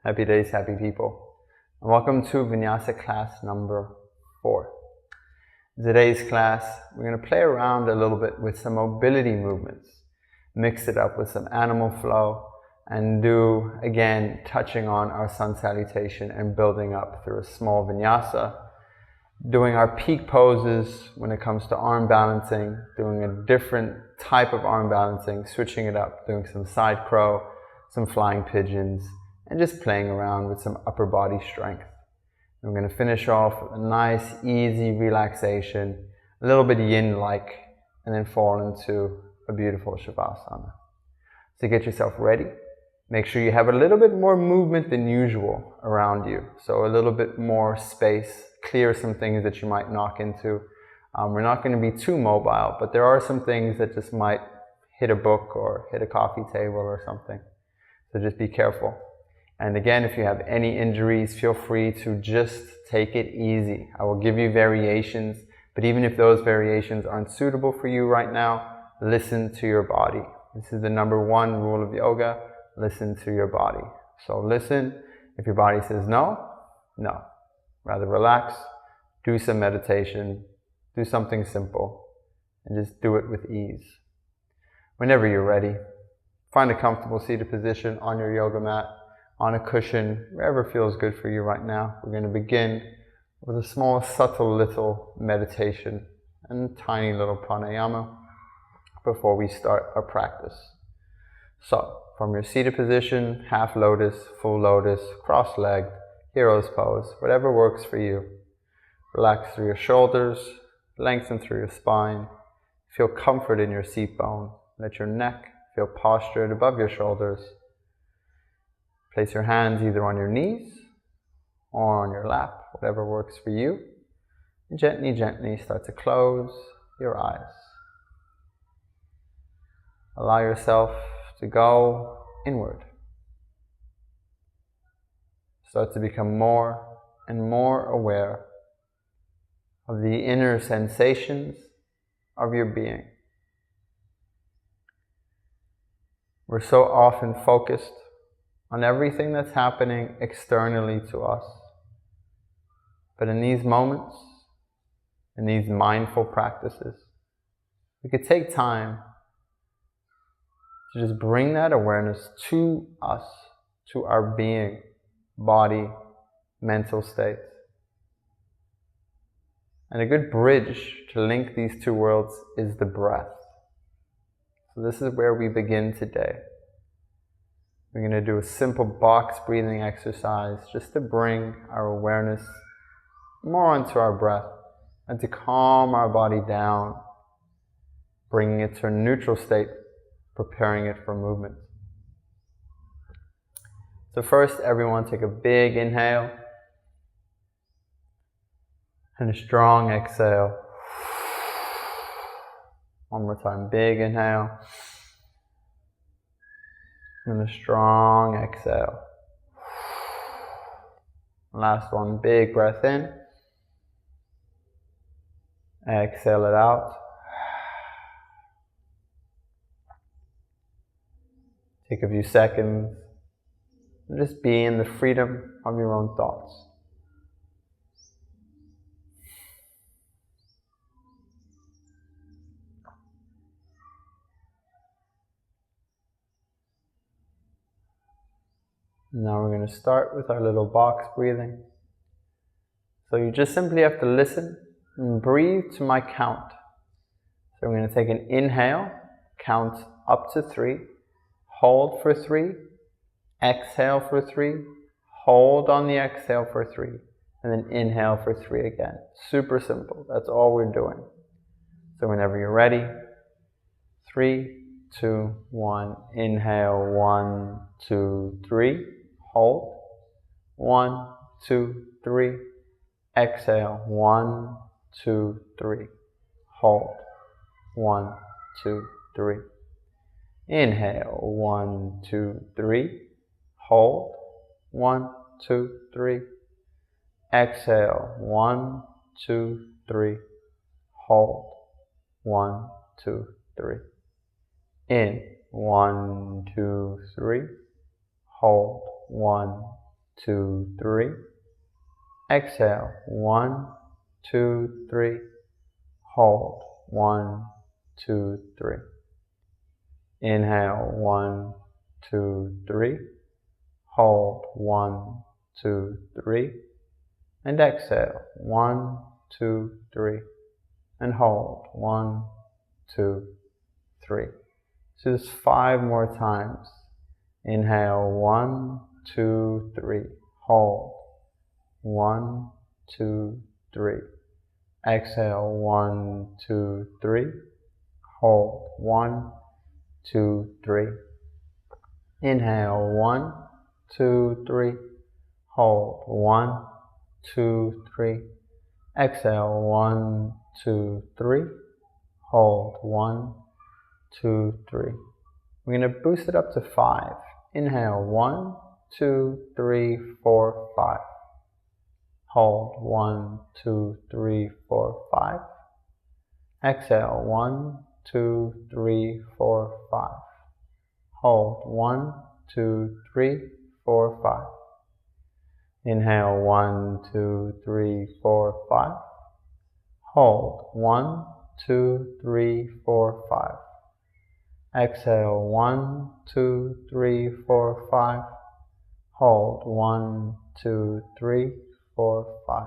Happy days, happy people. And welcome to Vinyasa class number 4. In today's class, we're going to play around a little bit with some mobility movements, mix it up with some animal flow, and do, again, touching on our sun salutation and building up through a small vinyasa, doing our peak poses when it comes to arm balancing, doing a different type of arm balancing, switching it up, doing some side crow, some flying pigeons, and just playing around with some upper body strength. And we're going to finish off with a nice, easy relaxation, a little bit yin-like, and then fall into a beautiful Savasana. So get yourself ready. Make sure you have a little bit more movement than usual around you. So a little bit more space, clear some things that you might knock into. We're not going to be too mobile, but there are some things that just might hit a book or hit a coffee table or something. So just be careful. And again, if you have any injuries, feel free to just take it easy. I will give you variations, but even if those variations aren't suitable for you right now, listen to your body. This is the number 1 rule of yoga. Listen to your body. So listen. If your body says no, no. Rather relax, do some meditation, do something simple, and just do it with ease. Whenever you're ready, find a comfortable seated position on your yoga mat, on a cushion, wherever feels good for you right now. We're going to begin with a small, subtle little meditation and tiny little pranayama before we start our practice. So, from your seated position, half lotus, full lotus, cross-legged, hero's pose, whatever works for you. Relax through your shoulders, lengthen through your spine. Feel comfort in your seat bone. Let your neck feel postured above your shoulders. Place your hands either on your knees or on your lap, whatever works for you. And gently, gently start to close your eyes. Allow yourself to go inward. Start to become more and more aware of the inner sensations of your being. We're so often focused on everything that's happening externally to us. But in these moments, in these mindful practices, we could take time to just bring that awareness to us, to our being, body, mental states. And a good bridge to link these two worlds is the breath. So this is where we begin today. We're going to do a simple box breathing exercise just to bring our awareness more onto our breath and to calm our body down, bringing it to a neutral state, preparing it for movement. So first, everyone take a big inhale and a strong exhale. One more time, big inhale and a strong exhale. Last one, big breath in. Exhale it out. Take a few seconds and just be in the freedom of your own thoughts. Now we're going to start with our little box breathing. So you just simply have to listen and breathe to my count. So we're going to take an inhale, count up to 3, hold for 3, exhale for 3, hold on the exhale for 3, and then inhale for 3 again. Super simple. That's all we're doing. So whenever you're ready, 3, 2, 1, inhale, 1, 2, 3, hold, 1, 2, 3, exhale, 1, 2, 3, hold, 1, 2, 3, inhale, 1, 2, 3, hold, 1, 2, 3, exhale, 1, 2, 3, hold, 1, 2, 3, in, 1, 2, 3, hold, 1, 2, 3. Exhale, 1, 2, 3. Hold, 1, 2, 3. Inhale, 1, 2, 3. Hold, 1, 2, 3. And exhale, 1, 2, 3. And hold, 1, 2, 3. So just 5 more times. Inhale, 1, 2, 3. Hold, 1, 2, 3. Exhale, 1, 2, 3. Hold, 1, 2, 3. Inhale, 1, 2, 3. Hold, 1, 2, 3. Exhale, 1, 2, 3. Hold, 1, 2, 3. We're going to boost it up to 5. Inhale, 1, 2, 3, 4, 5. Hold, 1, 2, 3, 4, 5. Exhale, 1, 2, 3, 4, 5. Hold, 1, 2, 3, 4, 5. Inhale, 1, 2, 3, 4, 5. Hold, 1, 2, 3, 4, 5. Exhale, 1, 2, 3, 4, 5. Hold, 1, 2, 3, 4, 5.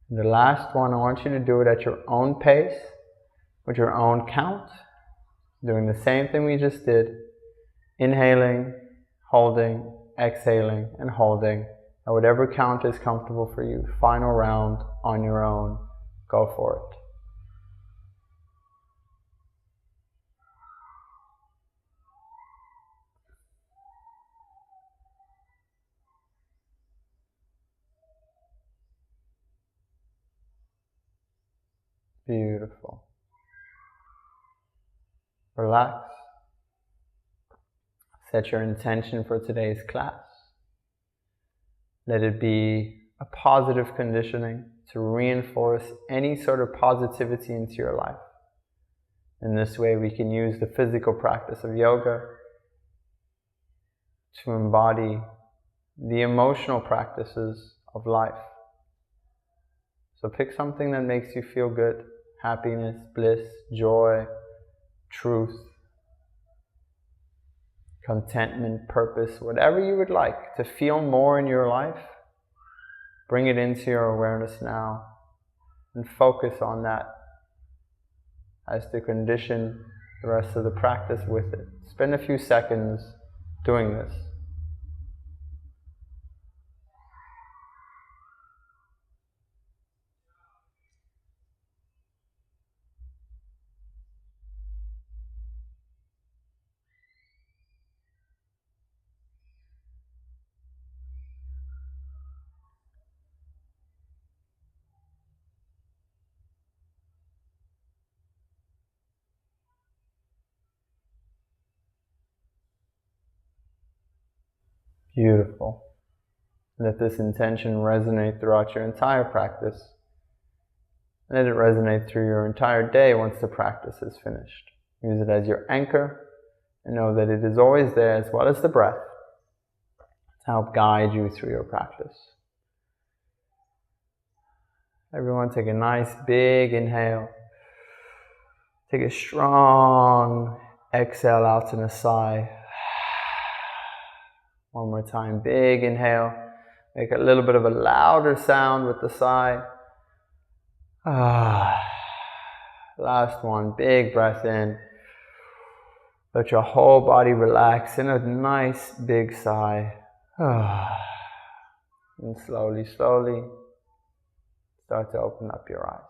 And the last one, I want you to do it at your own pace, with your own count, doing the same thing we just did. Inhaling, holding, exhaling, and holding. At whatever count is comfortable for you. Final round on your own. Go for it. Beautiful. Relax. Set your intention for today's class. Let it be a positive conditioning to reinforce any sort of positivity into your life. In this way, we can use the physical practice of yoga to embody the emotional practices of life. So pick something that makes you feel good. Happiness, bliss, joy, truth, contentment, purpose, whatever you would like to feel more in your life. Bring it into your awareness now and focus on that as to condition the rest of the practice with it. Spend a few seconds doing this. Beautiful. Let this intention resonate throughout your entire practice. Let it resonate through your entire day once the practice is finished. Use it as your anchor and know that it is always there, as well as the breath, to help guide you through your practice. Everyone take a nice big inhale. Take a strong exhale out in a sigh. One more time, big inhale. Make a little bit of a louder sound with the sigh. Last one, big breath in. Let your whole body relax in a nice big sigh. And slowly, slowly start to open up your eyes.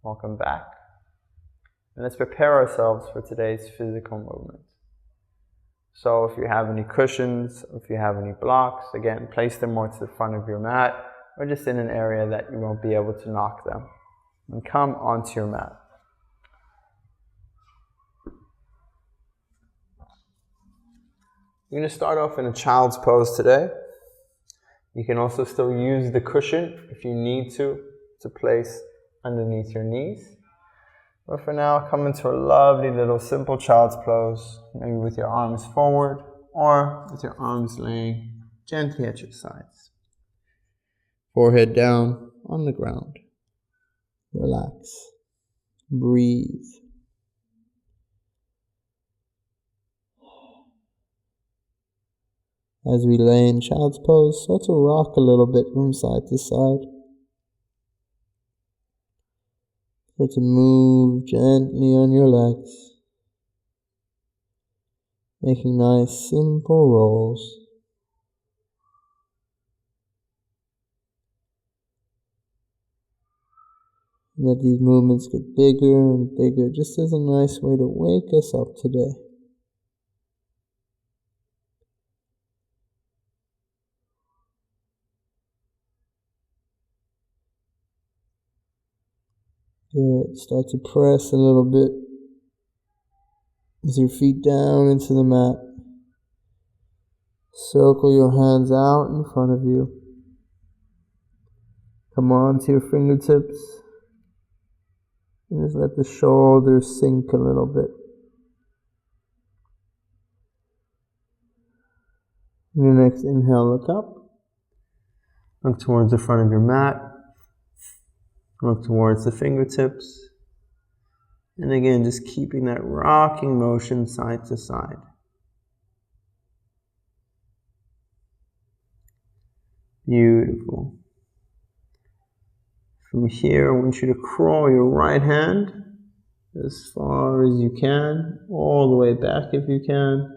Welcome back. And let's prepare ourselves for today's physical movement. So if you have any cushions, if you have any blocks, again, place them more to the front of your mat, or just in an area that you won't be able to knock them. And come onto your mat. You're going to start off in a child's pose today. You can also still use the cushion if you need to place underneath your knees. But for now, come into a lovely little simple child's pose, maybe with your arms forward or with your arms laying gently at your sides. Forehead down on the ground. Relax. Breathe. As we lay in child's pose, start to rock a little bit from side to side. Start to move gently on your legs, making nice simple rolls. Let these movements get bigger and bigger, just as a nice way to wake us up today. Good. Start to press a little bit with your feet down into the mat. Circle your hands out in front of you. Come on to your fingertips. And just let the shoulders sink a little bit. On your next inhale, look up. Look towards the front of your mat. Look towards the fingertips. And again, just keeping that rocking motion side to side. Beautiful. From here, I want you to crawl your right hand as far as you can, all the way back if you can.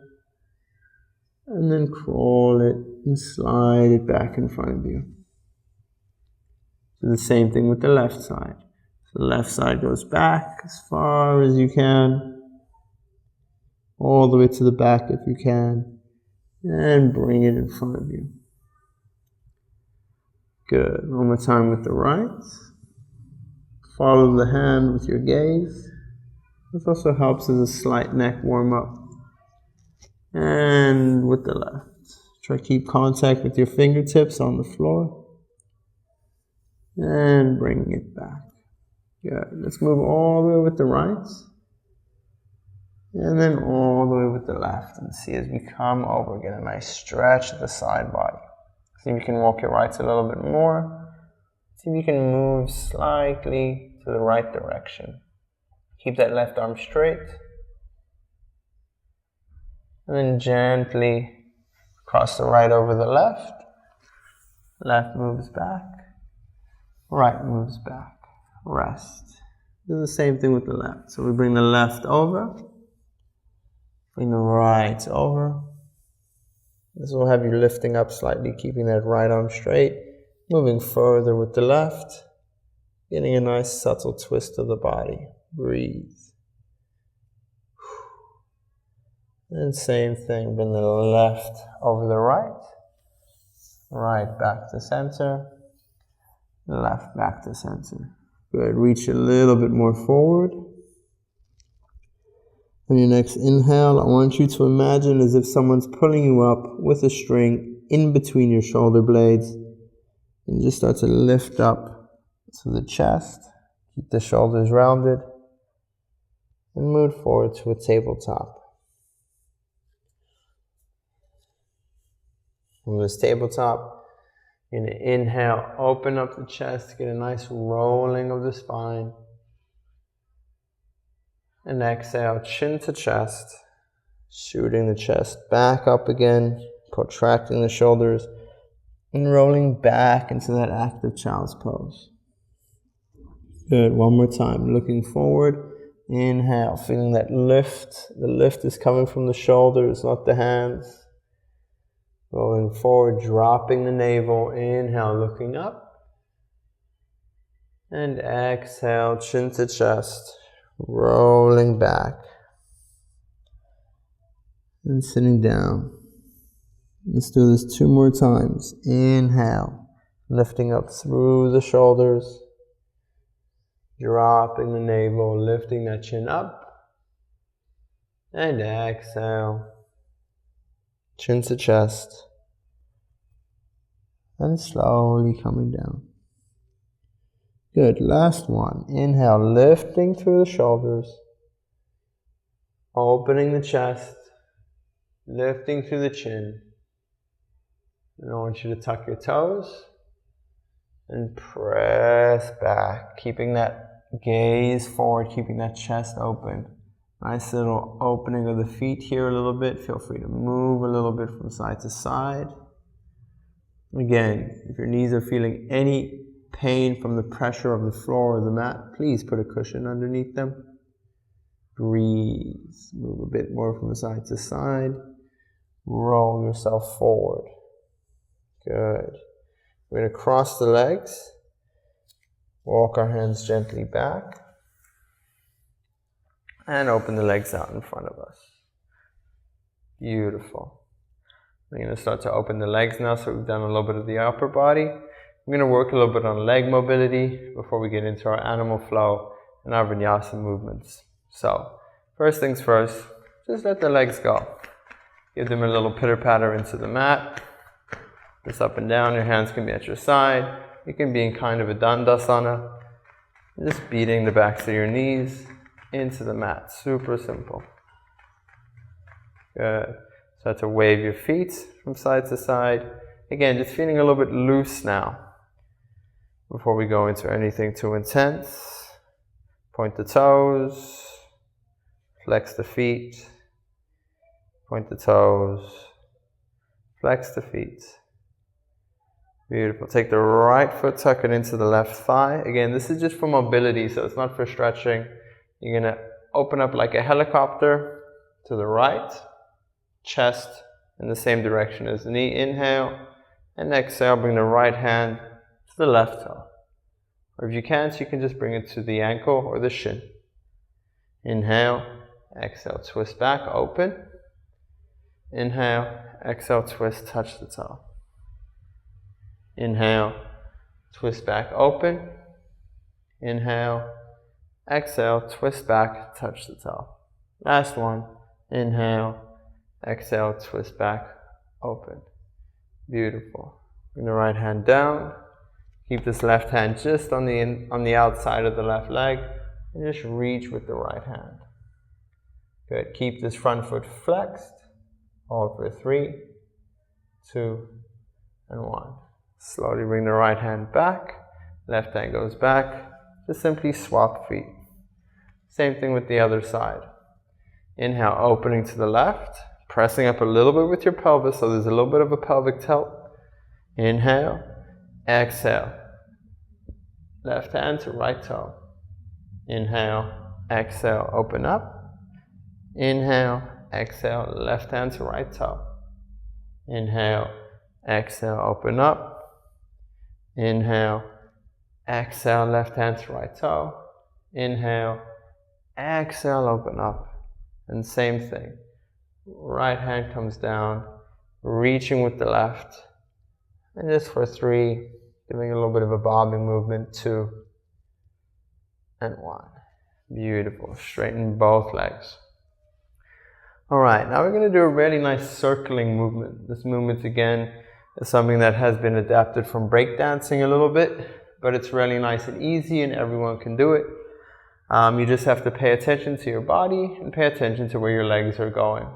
And then crawl it and slide it back in front of you. Do the same thing with the left side. So the left side goes back as far as you can, all the way to the back if you can, and bring it in front of you. Good. One more time with the right. Follow the hand with your gaze. This also helps as a slight neck warm up. And with the left. Try to keep contact with your fingertips on the floor. And bring it back. Good. Let's move all the way with the right. And then all the way with the left. And see as we come over, get a nice stretch of the side body. See if you can walk your rights a little bit more. See if you can move slightly to the right direction. Keep that left arm straight. And then gently cross the right over the left. Left moves back. Right moves back. Rest. Do the same thing with the left. So we bring the left over. Bring the right over. This will have you lifting up slightly, keeping that right arm straight. Moving further with the left. Getting a nice subtle twist of the body. Breathe. And same thing, bring the left over the right. Right back to center. Left back to center. Good. Reach a little bit more forward. On your next inhale, I want you to imagine as if someone's pulling you up with a string in between your shoulder blades. And just start to lift up to the chest. Keep the shoulders rounded. And move forward to a tabletop. From this tabletop, you're going to inhale, open up the chest, get a nice rolling of the spine. And exhale, chin to chest, shooting the chest back up again, protracting the shoulders, and rolling back into that active child's pose. Good, one more time, looking forward, inhale, feeling that lift. The lift is coming from the shoulders, not the hands. Rolling forward, dropping the navel, inhale, looking up. And exhale, chin to chest, rolling back. And sitting down. Let's do this 2 more times. Inhale, lifting up through the shoulders. Dropping the navel, lifting that chin up. And exhale. Chin to chest. And slowly coming down. Good. Last one. Inhale, lifting through the shoulders. Opening the chest. Lifting through the chin. And I want you to tuck your toes and press back, keeping that gaze forward, keeping that chest open. Nice little opening of the feet here a little bit. Feel free to move a little bit from side to side. Again, if your knees are feeling any pain from the pressure of the floor or the mat, please put a cushion underneath them. Breathe. Move a bit more from side to side. Roll yourself forward. Good. We're going to cross the legs. Walk our hands gently back. And open the legs out in front of us. Beautiful. We're going to start to open the legs now, so we've done a little bit of the upper body. We're going to work a little bit on leg mobility before we get into our animal flow and our vinyasa movements. So, first things first, just let the legs go. Give them a little pitter-patter into the mat. Just up and down, your hands can be at your side. You can be in kind of a dandasana. Just beating the backs of your knees into the mat. Super simple. Good. Start to wave your feet from side to side. Again, just feeling a little bit loose now before we go into anything too intense. Point the toes. Flex the feet. Point the toes. Flex the feet. Beautiful. Take the right foot, tuck it into the left thigh. Again, this is just for mobility, so it's not for stretching. You're going to open up like a helicopter to the right, chest in the same direction as the knee. Inhale, and exhale, bring the right hand to the left toe. Or if you can't, you can just bring it to the ankle or the shin. Inhale, exhale, twist back, open. Inhale, exhale, twist, touch the toe. Inhale, twist back, open. Inhale, exhale, twist back, touch the toe. Last one. Inhale, exhale, twist back, open. Beautiful. Bring the right hand down. Keep this left hand just on the outside of the left leg, and just reach with the right hand. Good. Keep this front foot flexed. Hold for 3, 2, and 1. Slowly bring the right hand back. Left hand goes back. Just simply swap feet. Same thing with the other side. Inhale, opening to the left. Pressing up a little bit with your pelvis, so there's a little bit of a pelvic tilt. Inhale, exhale. Left hand to right toe. Inhale, exhale, open up. Inhale, exhale, left hand to right toe. Inhale, exhale, open up. Inhale, exhale, left hand to right toe. Inhale, exhale, open up. And same thing. Right hand comes down, reaching with the left. And just for 3, giving a little bit of a bobbing movement, 2, and 1. Beautiful. Straighten both legs. Alright, now we're going to do a really nice circling movement. This movement again is something that has been adapted from breakdancing a little bit, but it's really nice and easy and everyone can do it. You just have to pay attention to your body and pay attention to where your legs are going.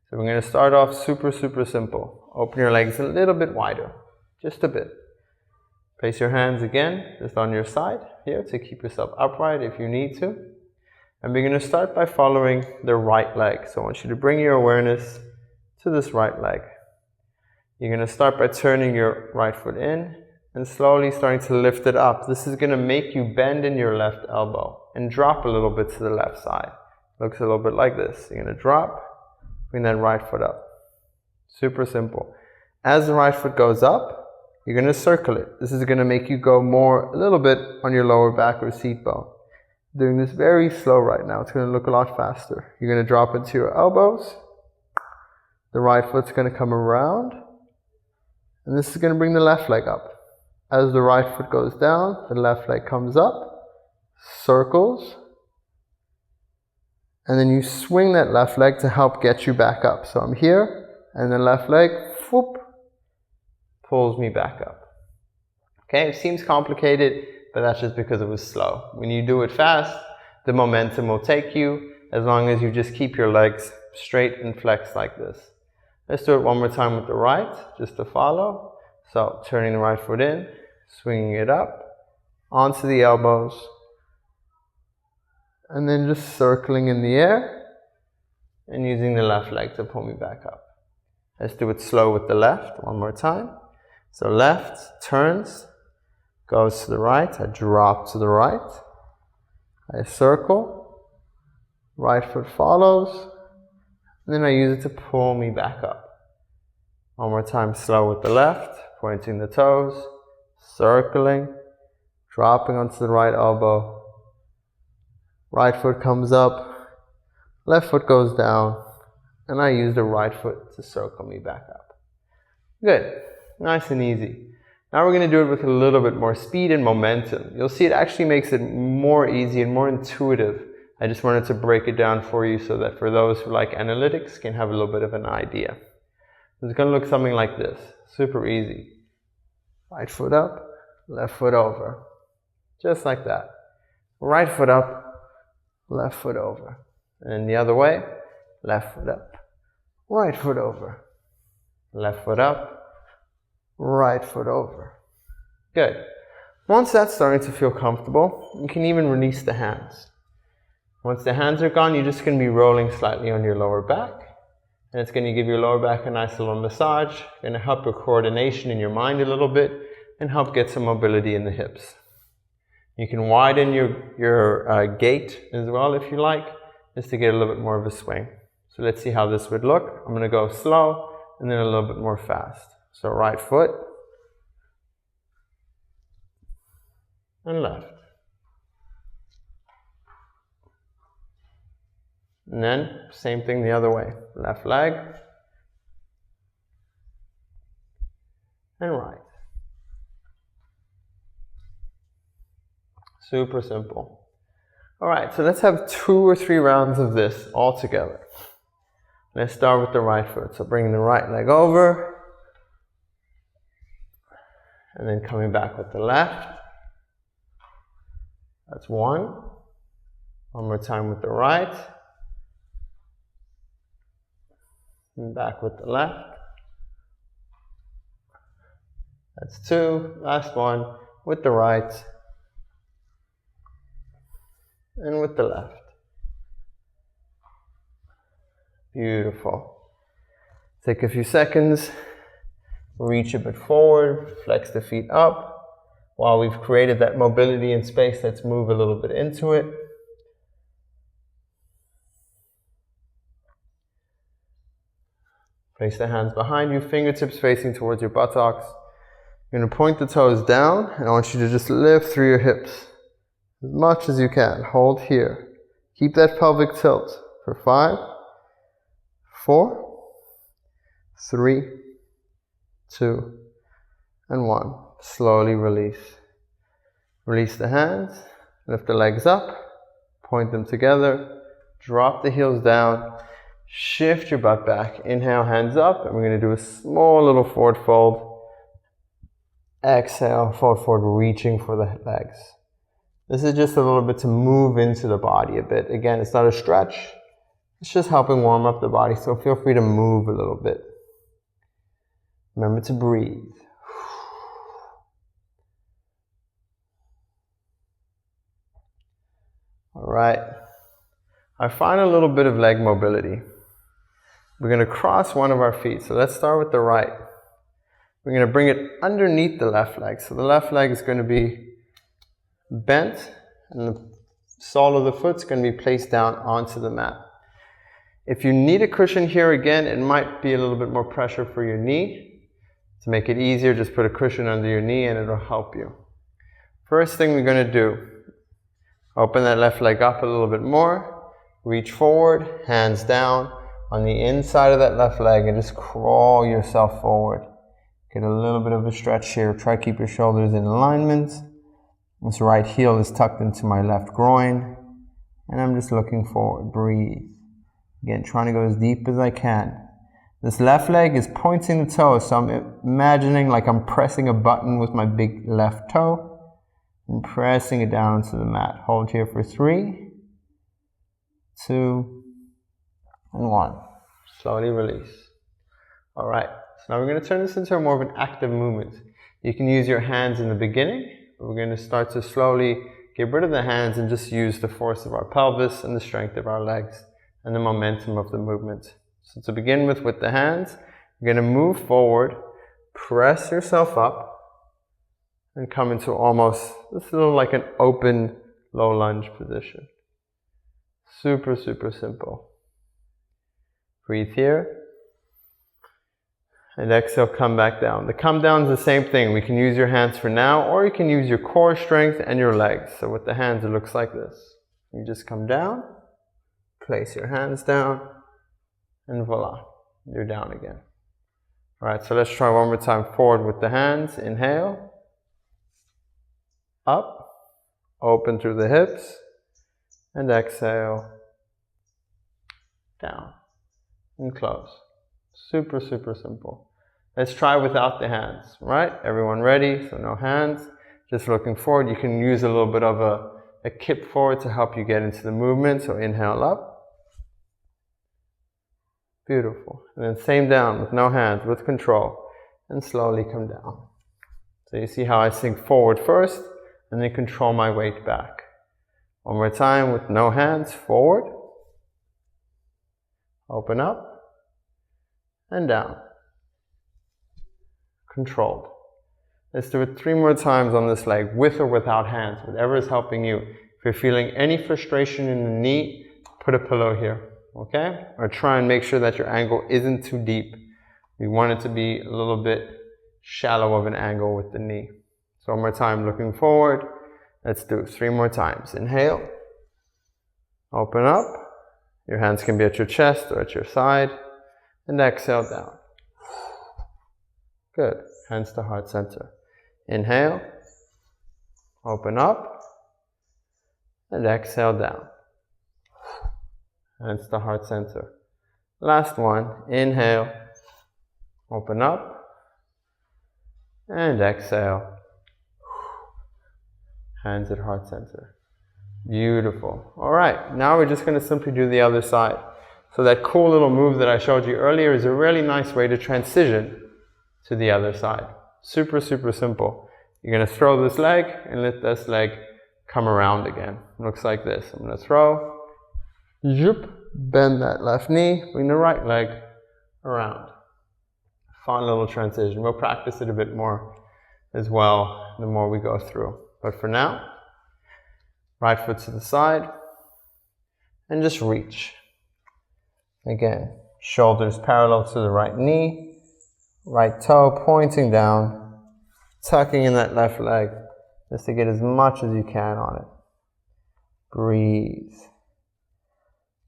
So we're going to start off super simple. Open your legs a little bit wider, just a bit. Place your hands again just on your side here to keep yourself upright if you need to. And we're going to start by following the right leg. So I want you to bring your awareness to this right leg. You're going to start by turning your right foot in and slowly starting to lift it up. This is going to make you bend in your left elbow and drop a little bit to the left side. Looks a little bit like this. You're going to drop, bring that right foot up. Super simple. As the right foot goes up, you're going to circle it. This is going to make you go a little bit on your lower back or seat bone. Doing this very slow right now. It's going to look a lot faster. You're going to drop into your elbows. The right foot's going to come around. And this is going to bring the left leg up. As the right foot goes down, the left leg comes up, circles, and then you swing that left leg to help get you back up. So I'm here, and the left leg, whoop, pulls me back up. Okay, it seems complicated, but that's just because it was slow. When you do it fast, the momentum will take you, as long as you just keep your legs straight and flexed like this. Let's do it one more time with the right, just to follow. So turning the right foot in, swinging it up, onto the elbows, and then just circling in the air and using the left leg to pull me back up. Let's do it slow with the left, one more time. So left turns, goes to the right, I drop to the right, I circle, right foot follows, and then I use it to pull me back up. One more time, slow with the left, pointing the toes, circling, dropping onto the right elbow, right foot comes up, left foot goes down, and I use the right foot to circle me back up. Good, nice and easy. Now we're going to do it with a little bit more speed and momentum. You'll see it actually makes it more easy and more intuitive. I just wanted to break it down for you so that for those who like analytics can have a little bit of an idea. It's going to look something like this, super easy. Right foot up, left foot over. Just like that. Right foot up, left foot over. And the other way, left foot up, right foot over. Left foot up, right foot over. Good. Once that's starting to feel comfortable, you can even release the hands. Once the hands are gone, you're just going to be rolling slightly on your lower back. And it's going to give your lower back a nice little massage. Going to help your coordination in your mind a little bit and help get some mobility in the hips. You can widen your gait as well if you like, just to get a little bit more of a swing. So let's see how this would look. I'm going to go slow and then a little bit more fast. So right foot and left. And then same thing the other way. Left leg and right. Super simple. All right, so let's have 2 or 3 rounds of this all together. Let's start with the right foot. So bringing the right leg over and then coming back with the left. That's 1. One more time with the right. And back with the left. That's 2. Last one with the right and with the left. Beautiful. Take a few seconds, reach a bit forward, flex the feet up. While we've created that mobility in space, let's move a little bit into it. Place the hands behind you, fingertips facing towards your buttocks. You're going to point the toes down, and I want you to just lift through your hips as much as you can. Hold here. Keep that pelvic tilt for 5, 4, 3, 2, and 1. Slowly release. Release the hands, lift the legs up, point them together, drop the heels down, shift your butt back. Inhale, hands up, and we're going to do a small little forward fold. Exhale, forward fold, reaching for the legs. This is just a little bit to move into the body a bit. Again, it's not a stretch. It's just helping warm up the body, so feel free to move a little bit. Remember to breathe. All right. I find a little bit of leg mobility. We're going to cross one of our feet. So let's start with the right. We're going to bring it underneath the left leg. So the left leg is going to be bent, and the sole of the foot is going to be placed down onto the mat. If you need a cushion here, again, it might be a little bit more pressure for your knee. To make it easier, just put a cushion under your knee and it'll help you. First thing we're going to do, open that left leg up a little bit more, reach forward, hands down on the inside of that left leg, and just crawl yourself forward. Get a little bit of a stretch here. Try to keep your shoulders in alignment. This right heel is tucked into my left groin, and I'm just looking forward. Breathe. Again, trying to go as deep as I can. This left leg is pointing the toes, so I'm imagining like I'm pressing a button with my big left toe and pressing it down onto the mat. Hold here for 3, 2, and 1. Slowly release. All right, so now we're going to turn this into more of an active movement. You can use your hands in the beginning, but we're going to start to slowly get rid of the hands and just use the force of our pelvis and the strength of our legs and the momentum of the movement. So to begin with the hands, you're going to move forward, press yourself up, and come into almost this little like an open low lunge position. Super, super simple. Breathe here. And exhale, come back down. The come down is the same thing. We can use your hands for now, or you can use your core strength and your legs. So with the hands, it looks like this. You just come down, place your hands down, and voila, you're down again. All right, so let's try one more time. Forward with the hands. Inhale. Up. Open through the hips. And exhale. Down. And close. Super, super simple. Let's try without the hands, right? Everyone ready? So no hands. Just looking forward. You can use a little bit of a kip forward to help you get into the movement. So inhale up. Beautiful. And then same down with no hands, with control. And slowly come down. So you see how I sink forward first and then control my weight back. One more time with no hands, forward. Open up. And down. Controlled. Let's do it 3 more times on this leg, with or without hands, whatever is helping you. If you're feeling any frustration in the knee, put a pillow here, okay? Or try and make sure that your angle isn't too deep. We want it to be a little bit shallow of an angle with the knee. So one more time, looking forward. Let's do it 3 more times. Inhale. Open up. Your hands can be at your chest or at your side. And exhale down. Good. Hands to heart center. Inhale. Open up. And exhale down. Hands to heart center. Last one. Inhale. Open up. And exhale. Hands at heart center. Beautiful. All right. Now we're just going to simply do the other side. So that cool little move that I showed you earlier is a really nice way to transition to the other side. Super, super simple. You're going to throw this leg and let this leg come around again. Looks like this. I'm going to throw, zoop, bend that left knee, bring the right leg around. Fun little transition. We'll practice it a bit more as well the more we go through. But for now, right foot to the side and just reach. Again, shoulders parallel to the right knee, right toe pointing down, tucking in that left leg just to get as much as you can on it. Breathe.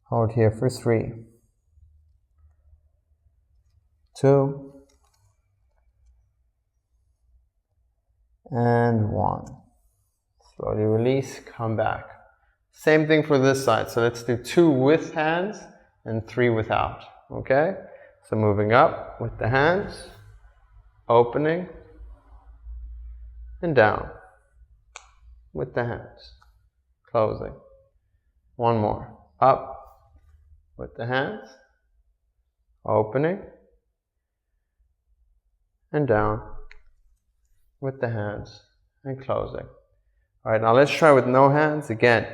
Hold here for 3, 2, and 1. Slowly release, come back. Same thing for this side. So let's do 2 with hands and 3 without, okay? So moving up with the hands, opening, and down with the hands, closing. One more, up with the hands, opening, and down with the hands, and closing. All right, now let's try with no hands. Again,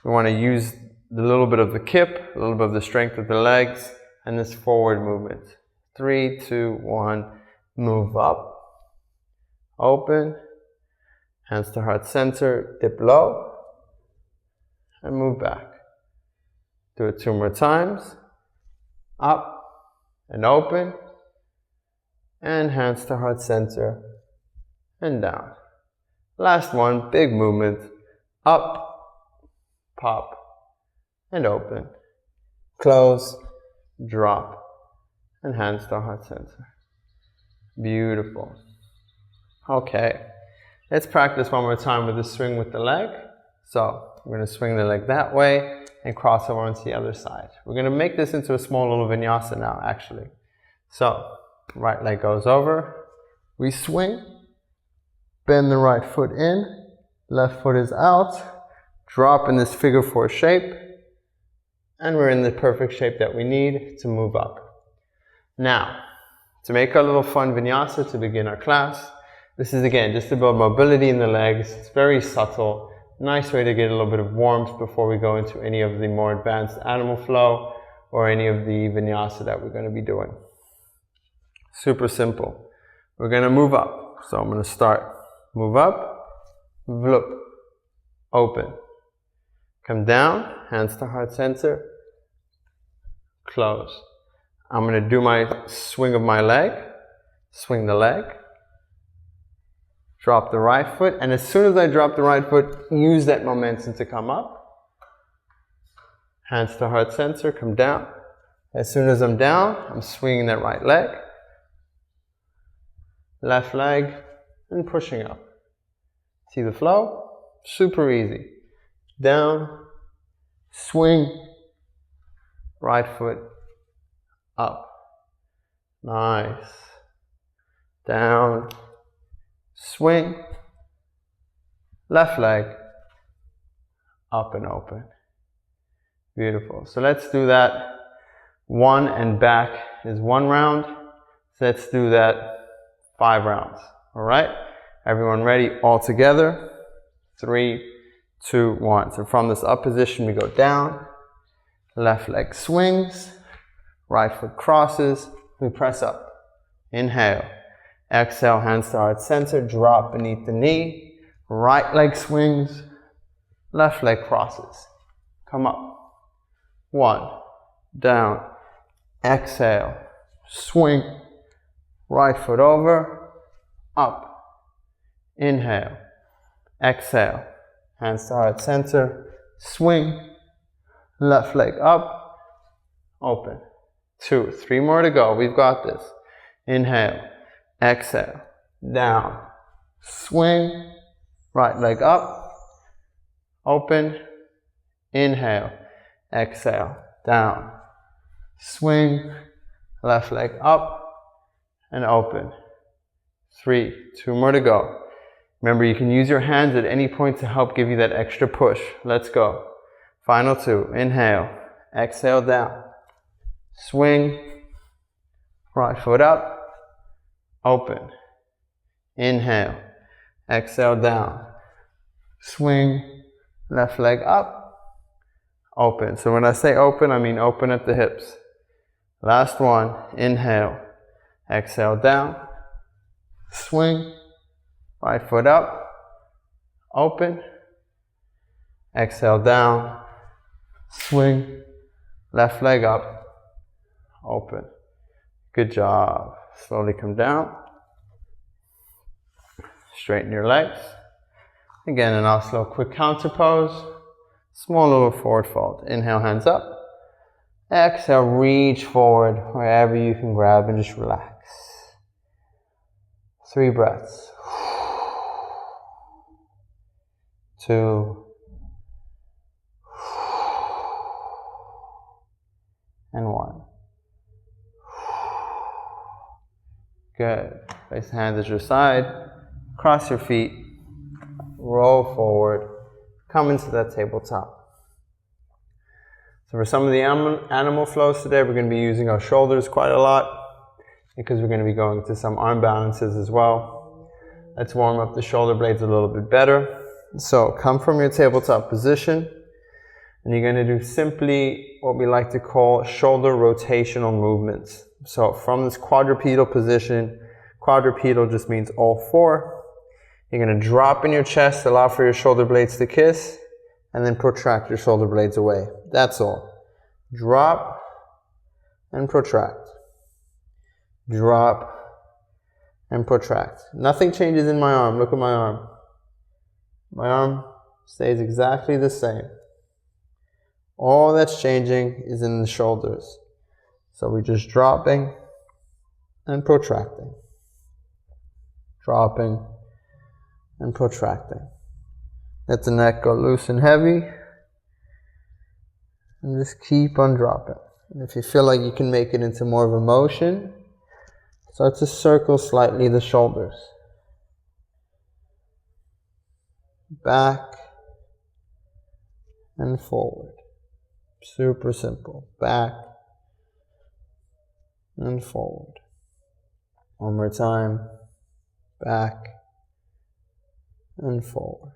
we want to use a little bit of the kip, a little bit of the strength of the legs, and this forward movement. 3, 2, 1, move up, open, hands to heart center, dip low, and move back. Do it 2 more times, up and open, and hands to heart center, and down. Last one, big movement, up, pop, and open, close, drop, and hands to heart center. Beautiful. Okay, let's practice one more time with the swing with the leg. So we're going to swing the leg that way and cross over onto the other side. We're going to make this into a small little vinyasa now, actually. So right leg goes over, we swing, bend the right foot in, left foot is out, drop in this figure 4 shape, and we're in the perfect shape that we need to move up. Now, To make a little fun vinyasa to begin our class, this is again just to build mobility in the legs. It's very subtle, nice way to get a little bit of warmth before we go into any of the more advanced animal flow or any of the vinyasa that we're going to be doing. Super simple. We're going to move up. So I'm going to start. Move up, vloop, open. Come down, hands to heart center, close. I'm going to do my swing of my leg, swing the leg, drop the right foot, and as soon as I drop the right foot, use that momentum to come up. Hands to heart center, come down. As soon as I'm down, I'm swinging that right leg, left leg, and pushing up. See the flow? Super easy. Down, swing, right foot, up. Nice. Down, swing, left leg, up and open. Beautiful. So let's do that. One and back is 1 round. So let's do that 5 rounds. All right? Everyone ready? All together. 3, 2, 1. So from this up position, we go down. Left leg swings. Right foot crosses. We press up. Inhale. Exhale, hands to heart center. Drop beneath the knee. Right leg swings. Left leg crosses. Come up. 1. Down. Exhale. Swing. Right foot over. Up. Inhale. Exhale. Hands to heart center. Swing. Left leg up. Open. 2. 3 more to go. We've got this. Inhale. Exhale. Down. Swing. Right leg up. Open. Inhale. Exhale. Down. Swing. Left leg up. And open. 3. 2 more to go. Remember, you can use your hands at any point to help give you that extra push. Let's go. Final 2. Inhale. Exhale down. Swing. Right foot up. Open. Inhale. Exhale down. Swing. Left leg up. Open. So when I say open, I mean open at the hips. Last one. Inhale. Exhale down. Swing. Right foot up. Open. Exhale down. Swing. Left leg up. Open. Good job. Slowly come down. Straighten your legs. Again, an oslo quick counter pose. Small little forward fold. Inhale, hands up. Exhale, reach forward wherever you can grab and just relax. 3 breaths. 2. And 1. Good. Place the hands at your side. Cross your feet. Roll forward. Come into that tabletop. So for some of the animal flows today, we're going to be using our shoulders quite a lot because we're going to be going to some arm balances as well. Let's warm up the shoulder blades a little bit better. So come from your tabletop position and you're going to do simply what we like to call shoulder rotational movements. So from this quadrupedal position, quadrupedal just means all 4. You're going to drop in your chest, allow for your shoulder blades to kiss, and then protract your shoulder blades away. That's all. Drop and protract. Drop and protract. Nothing changes in my arm. Look at my arm. My arm stays exactly the same. All that's changing is in the shoulders. So we're just dropping and protracting. Dropping and protracting. Let the neck go loose and heavy. And just keep on dropping. And if you feel like you can make it into more of a motion, start to circle slightly the shoulders. Back and forward. Super simple. Back and forward. One more time. Back and forward.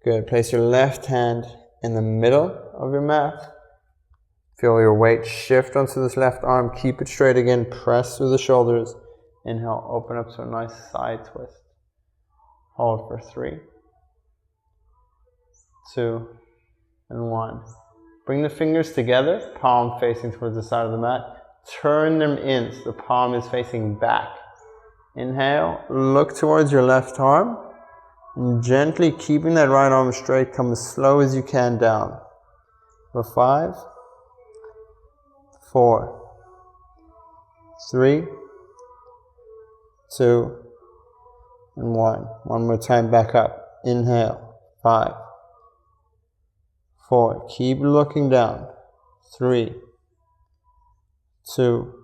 Good. Place your left hand in the middle of your mat. Feel your weight shift onto this left arm. Keep it straight again. Press through the shoulders. Inhale, open up to a nice side twist. Hold for 3, 2, and 1. Bring the fingers together, palm facing towards the side of the mat. Turn them in so the palm is facing back. Inhale, look towards your left arm. And gently keeping that right arm straight, come as slow as you can down. For 5, 4, 3, 2, and 1. One more time, back up. Inhale, 5, 4. Keep looking down. 3, 2,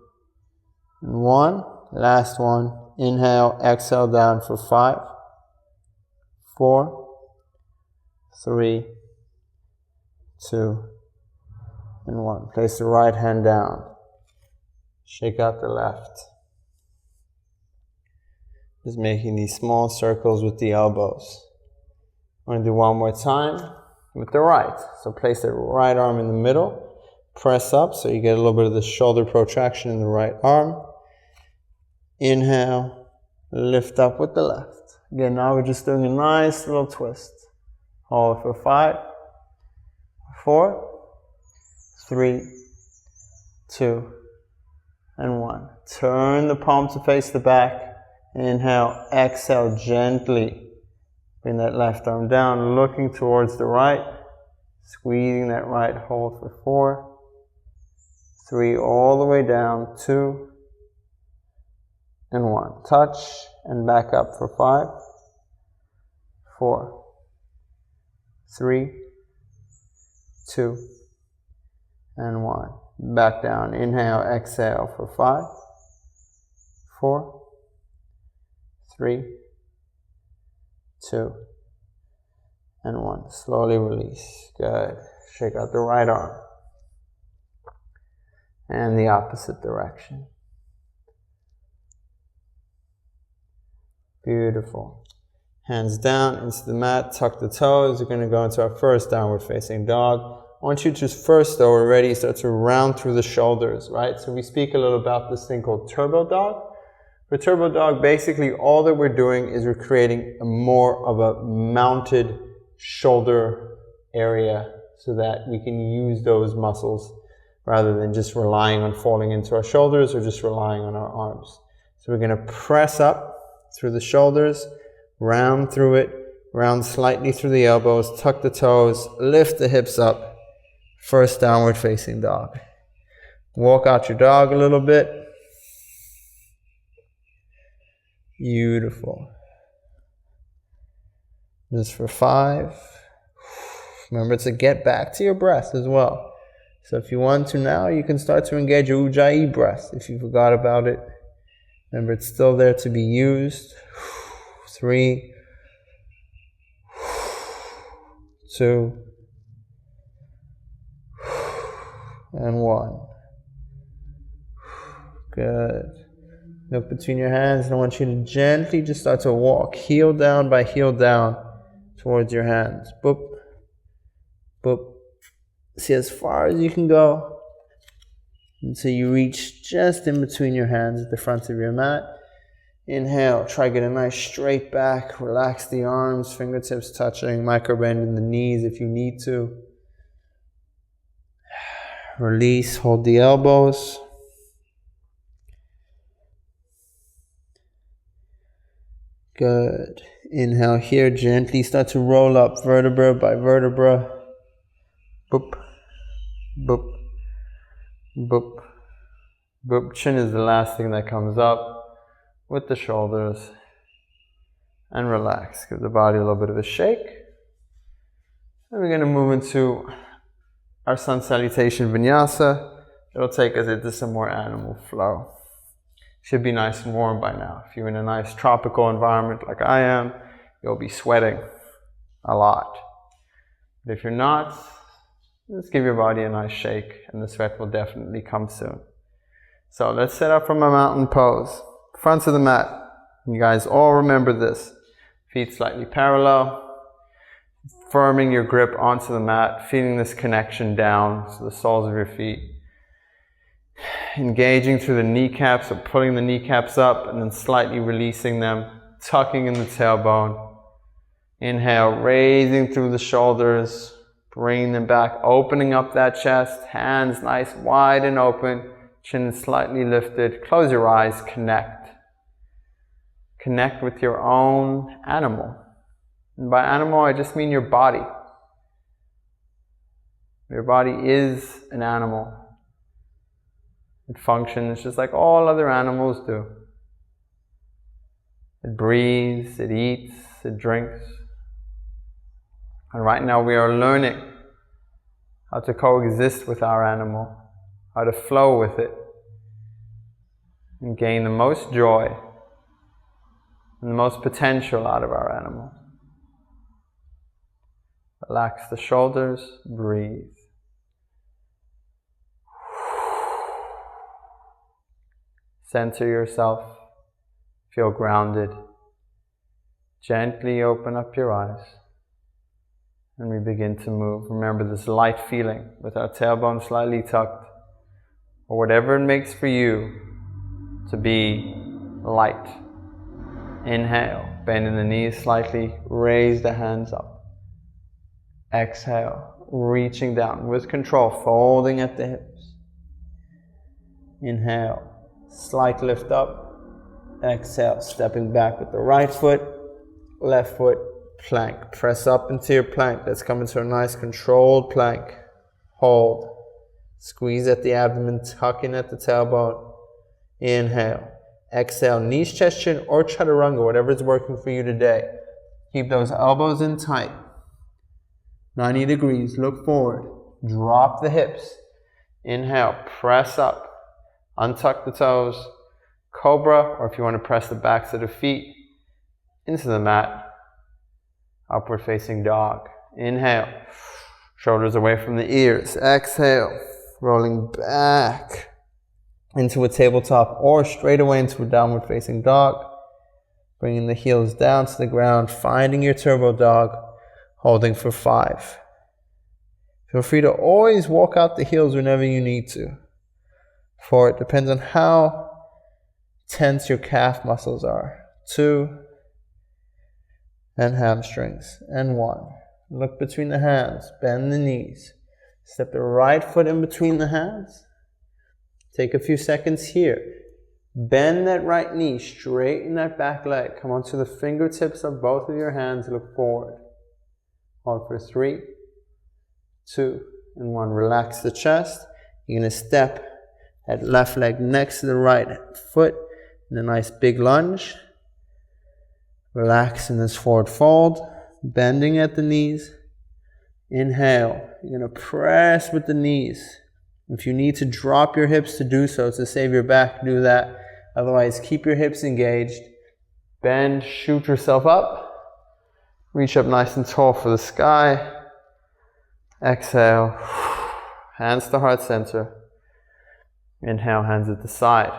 and 1. Last one. Inhale, exhale down for 5, 4, 3, 2, and 1. Place the right hand down. Shake out the left. Just making these small circles with the elbows. I'm going to do one more time with the right. So place the right arm in the middle. Press up so you get a little bit of the shoulder protraction in the right arm. Inhale, lift up with the left. Again, now we're just doing a nice little twist. Hold for 5, 4, 3, 2, and 1. Turn the palm to face the back. Inhale, exhale gently. Bring that left arm down, looking towards the right. Squeezing that right, hold for 4, 3, all the way down, 2, and 1. Touch and back up for 5, 4, 3, 2, and 1. Back down. Inhale, exhale for 5, 4, 3, 2, and 1. Slowly release. Good. Shake out the right arm. And the opposite direction. Beautiful. Hands down into the mat, tuck the toes. We're going to go into our first downward facing dog. I want you to just first, though, already start to round through the shoulders, right? So we speak a little about this thing called turbo dog. For turbo dog, basically all that we're doing is we're creating more of a mounted shoulder area so that we can use those muscles rather than just relying on falling into our shoulders or just relying on our arms. So we're going to press up through the shoulders, round through it, round slightly through the elbows, tuck the toes, lift the hips up. First downward facing dog. Walk out your dog a little bit. Beautiful. Just for 5. Remember to get back to your breath as well. So if you want to now, you can start to engage your Ujjayi breath if you forgot about it. Remember, it's still there to be used. 3, 2, and 1. Good. Look between your hands, and I want you to gently just start to walk, heel down by heel down, towards your hands. Boop, boop. See as far as you can go until you reach just in between your hands at the front of your mat. Inhale, try to get a nice straight back, relax the arms, fingertips touching, microbend in the knees if you need to. Release, hold the elbows. Good. Inhale here, gently start to roll up vertebra by vertebra. Boop, boop, boop, boop. Chin is the last thing that comes up with the shoulders. And relax. Give the body a little bit of a shake. And we're going to move into our sun salutation vinyasa. It'll take us into some more animal flow. Should be nice and warm by now. If you're in a nice tropical environment like I am, you'll be sweating a lot. But if you're not, just give your body a nice shake and the sweat will definitely come soon. So let's set up from a mountain pose. front of the mat. You guys all remember this. Feet slightly parallel. Firming your grip onto the mat, feeling this connection down to the soles of your feet. Engaging through the kneecaps or pulling the kneecaps up and then slightly releasing them, tucking in the tailbone. Inhale, raising through the shoulders, bringing them back, opening up that chest, hands nice, wide and open, chin slightly lifted. Close your eyes, connect. Connect with your own animal. And by animal, I just mean your body. Your body is an animal. It functions just like all other animals do. It breathes, it eats, it drinks. And right now we are learning how to coexist with our animal, how to flow with it, and gain the most joy and the most potential out of our animal. Relax the shoulders, breathe. Center yourself, feel grounded. Gently open up your eyes. And we begin to move. Remember this light feeling with our tailbone slightly tucked, or whatever it makes for you to be light. Inhale, bending the knees slightly, raise the hands up. Exhale, reaching down with control, folding at the hips. Inhale, slight lift up. Exhale, stepping back with the right foot, left foot, plank. Press up into your plank. Let's come into a nice controlled plank. Hold. Squeeze at the abdomen, tuck in at the tailbone. Inhale. Exhale, knees, chest, chin, or chaturanga, whatever is working for you today. Keep those elbows in tight. 90 degrees, look forward, drop the hips, inhale, press up, untuck the toes, cobra, or if you want to press the backs of the feet into the mat, upward facing dog. Inhale, shoulders away from the ears, exhale, rolling back into a tabletop or straight away into a downward facing dog, bringing the heels down to the ground, finding your turbo dog, holding for 5. Feel free to always walk out the heels whenever you need to. 4, it depends on how tense your calf muscles are. 2, and hamstrings. And 1. Look between the hands, bend the knees. Step the right foot in between the hands. Take a few seconds here. Bend that right knee, straighten that back leg. Come onto the fingertips of both of your hands, look forward. Hold for 3, 2, and 1. Relax the chest. You're going to step that left leg next to the right foot in a nice big lunge. Relax in this forward fold, bending at the knees. Inhale. You're going to press with the knees. If you need to drop your hips to do so, to save your back, do that. Otherwise, keep your hips engaged. Bend, shoot yourself up. Reach up nice and tall for the sky. Exhale. Hands to heart center. Inhale, hands at the side.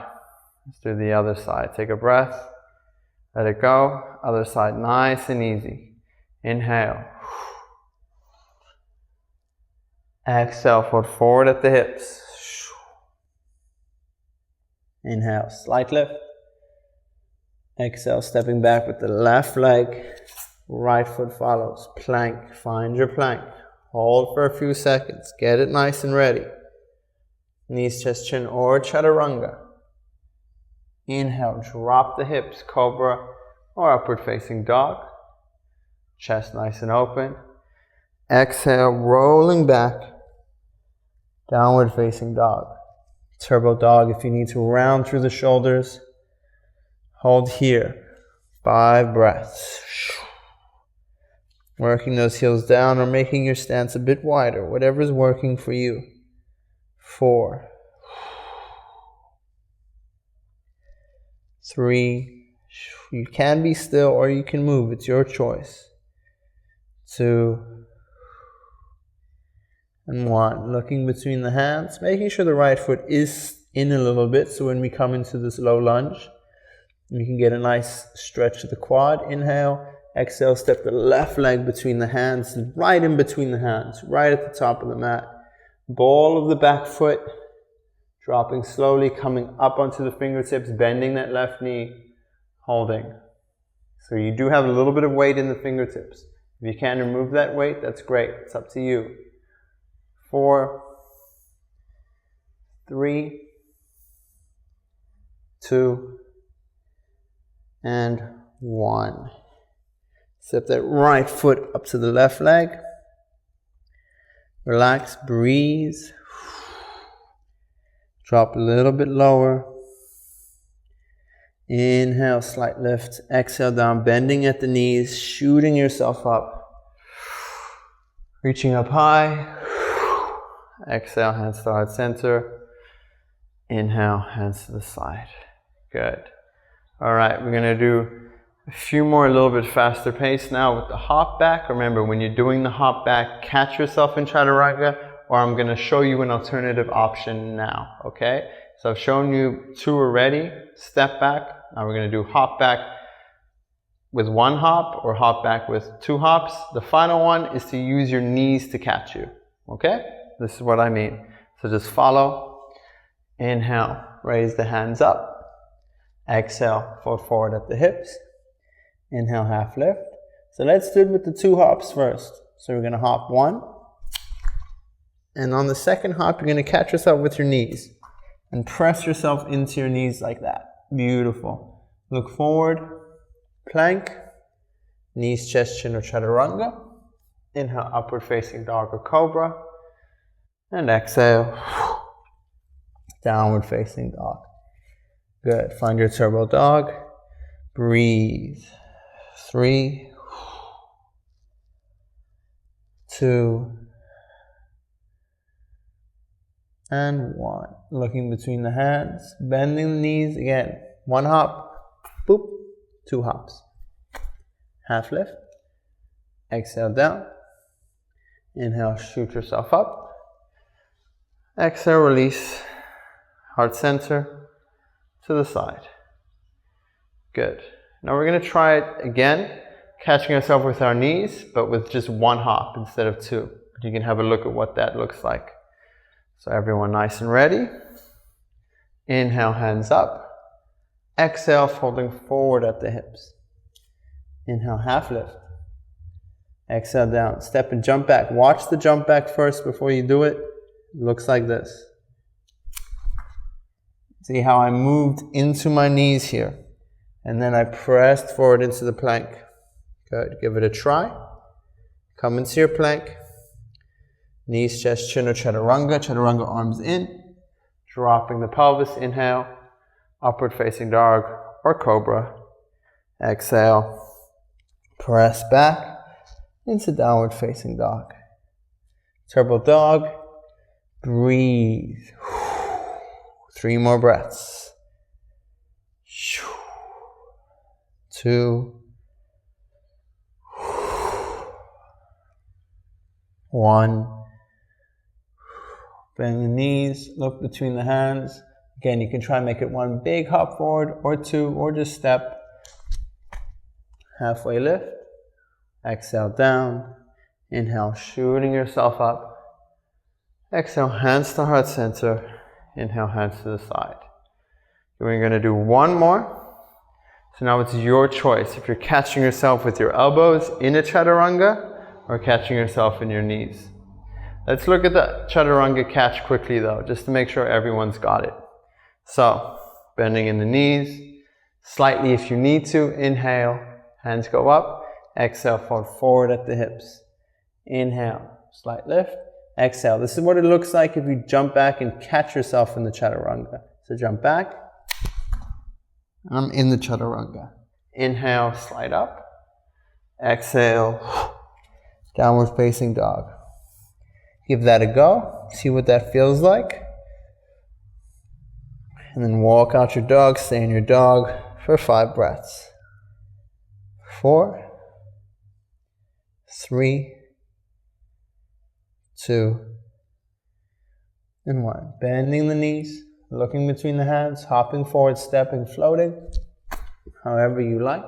Let's do the other side. Take a breath. Let it go. Other side, nice and easy. Inhale. Exhale, foot forward at the hips. Inhale, slight lift. Exhale, stepping back with the left leg. Right foot follows. Plank. Find your plank. Hold for a few seconds. Get it nice and ready. Knees, chest, chin, or chaturanga. Inhale, drop the hips, cobra or upward facing dog. Chest nice and open. Exhale, rolling back. Downward facing dog. Turbo dog if you need to round through the shoulders. Hold here. 5 breaths. Working those heels down or making your stance a bit wider, whatever is working for you. 4, 3, you can be still or you can move, it's your choice. 2, and 1. Looking between the hands, making sure the right foot is in a little bit, so when we come into this low lunge, You can get a nice stretch to the quad. Inhale. Exhale, step the left leg between the hands, right in between the hands, right at the top of the mat. Ball of the back foot, dropping slowly, coming up onto the fingertips, bending that left knee, holding. So you do have a little bit of weight in the fingertips. If you can remove that weight, that's great. It's up to you. 4, 3, 2, and 1. Step that right foot up to the left leg. Relax, breathe. Drop a little bit lower. Inhale, slight lift. Exhale down, bending at the knees, shooting yourself up. Reaching up high. Exhale, hands to heart center. Inhale, hands to the side. Good. All right, we're going to do a few more, a little bit faster pace now with the hop back. Remember, when you're doing the hop back, catch yourself in chaturanga, or I'm going to show you an alternative option now, okay? So I've shown you 2 already. Step back. Now we're going to do hop back with 1 hop or hop back with 2 hops. The final one is to use your knees to catch you, okay? This is what I mean. So just follow. Inhale, raise the hands up. Exhale, fold forward at the hips. Inhale, half lift. So let's do it with the 2 hops first. So we're going to hop 1. And on the second hop, you're going to catch yourself with your knees. And press yourself into your knees like that. Beautiful. Look forward. Plank. Knees, chest, chin, or chaturanga. Inhale, upward facing dog or cobra. And exhale. Downward facing dog. Good. Find your turbo dog. Breathe. 3, 2, and 1. Looking between the hands, bending the knees again. 1 hop, boop, 2 hops. Half lift. Exhale down. Inhale, shoot yourself up. Exhale, release. Heart center to the side. Good. Now we're going to try it again, catching ourselves with our knees, but with just 1 hop instead of 2. You can have a look at what that looks like. So everyone nice and ready. Inhale, hands up. Exhale, folding forward at the hips. Inhale, half lift. Exhale down. Step and jump back. Watch the jump back first before you do it. It looks like this. See how I moved into my knees here. And then I pressed forward into the plank. Good. Give it a try. Come into your plank. Knees, chest, chin, or chaturanga. Chaturanga, arms in. Dropping the pelvis. Inhale. Upward facing dog or cobra. Exhale. Press back into downward facing dog. Turbo dog. Breathe. 3 more breaths. 2, 1. Bend the knees, look between the hands. Again, you can try and make it 1 big hop forward, or 2, or just step. Halfway lift. Exhale down. Inhale, shooting yourself up. Exhale, hands to heart center. Inhale, hands to the side. We're going to do 1 more. So now it's your choice. If you're catching yourself with your elbows in a chaturanga or catching yourself in your knees. Let's look at the chaturanga catch quickly though, just to make sure everyone's got it. So, bending in the knees, slightly if you need to. Inhale, hands go up. Exhale, fold forward at the hips. Inhale, slight lift. Exhale. This is what it looks like if you jump back and catch yourself in the chaturanga. So jump back. I'm in the chaturanga. Inhale, slide up. Exhale, downward facing dog. Give that a go. See what that feels like. And then walk out your dog. Stay in your dog for 5 breaths. 4, 3, 2, and 1. Bending the knees. Looking between the hands, hopping forward, stepping, floating. however you like.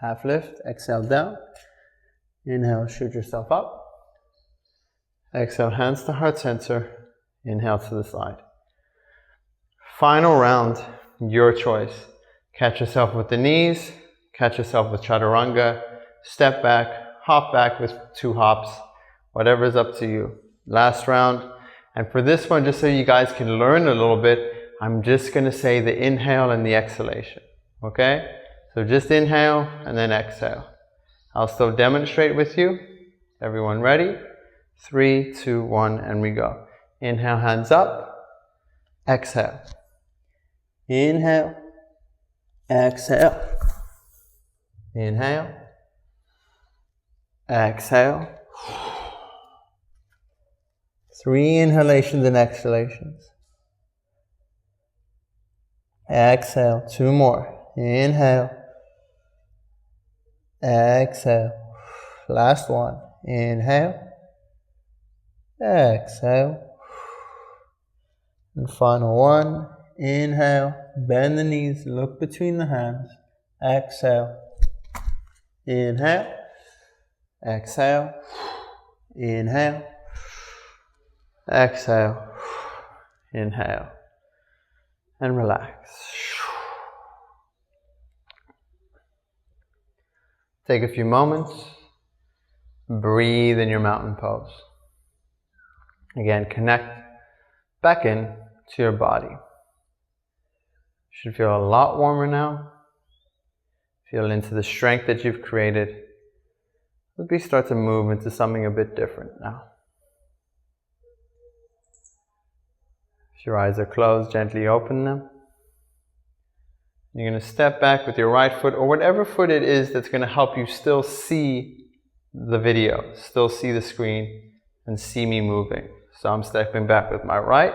Half lift, exhale down. Inhale, shoot yourself up. Exhale, hands to heart center. Inhale to the side. Final round, your choice. Catch yourself with the knees, catch yourself with chaturanga, step back, hop back with 2 hops, whatever is up to you. Last round, and for this one, just so you guys can learn a little bit, I'm just going to say the inhale and the exhalation, okay? So just inhale and then exhale. I'll still demonstrate with you. Everyone ready? 3, 2, 1, and we go. Inhale, hands up. Exhale. Inhale. Exhale. Inhale. Exhale. 3 inhalations and exhalations. Exhale. 2 more. Inhale. Exhale. Last one. Inhale. Exhale. And final one. Inhale. Bend the knees. Look between the hands. Exhale. Inhale. Exhale. Inhale. Exhale. Inhale. And relax. Take a few moments. Breathe in your mountain pose. Again, connect back in to your body. You should feel a lot warmer now. Feel into the strength that you've created. Maybe start to move into something a bit different now. If your eyes are closed, gently open them. You're going to step back with your right foot, or whatever foot it is that's going to help you still see the video, still see the screen, and see me moving. So I'm stepping back with my right.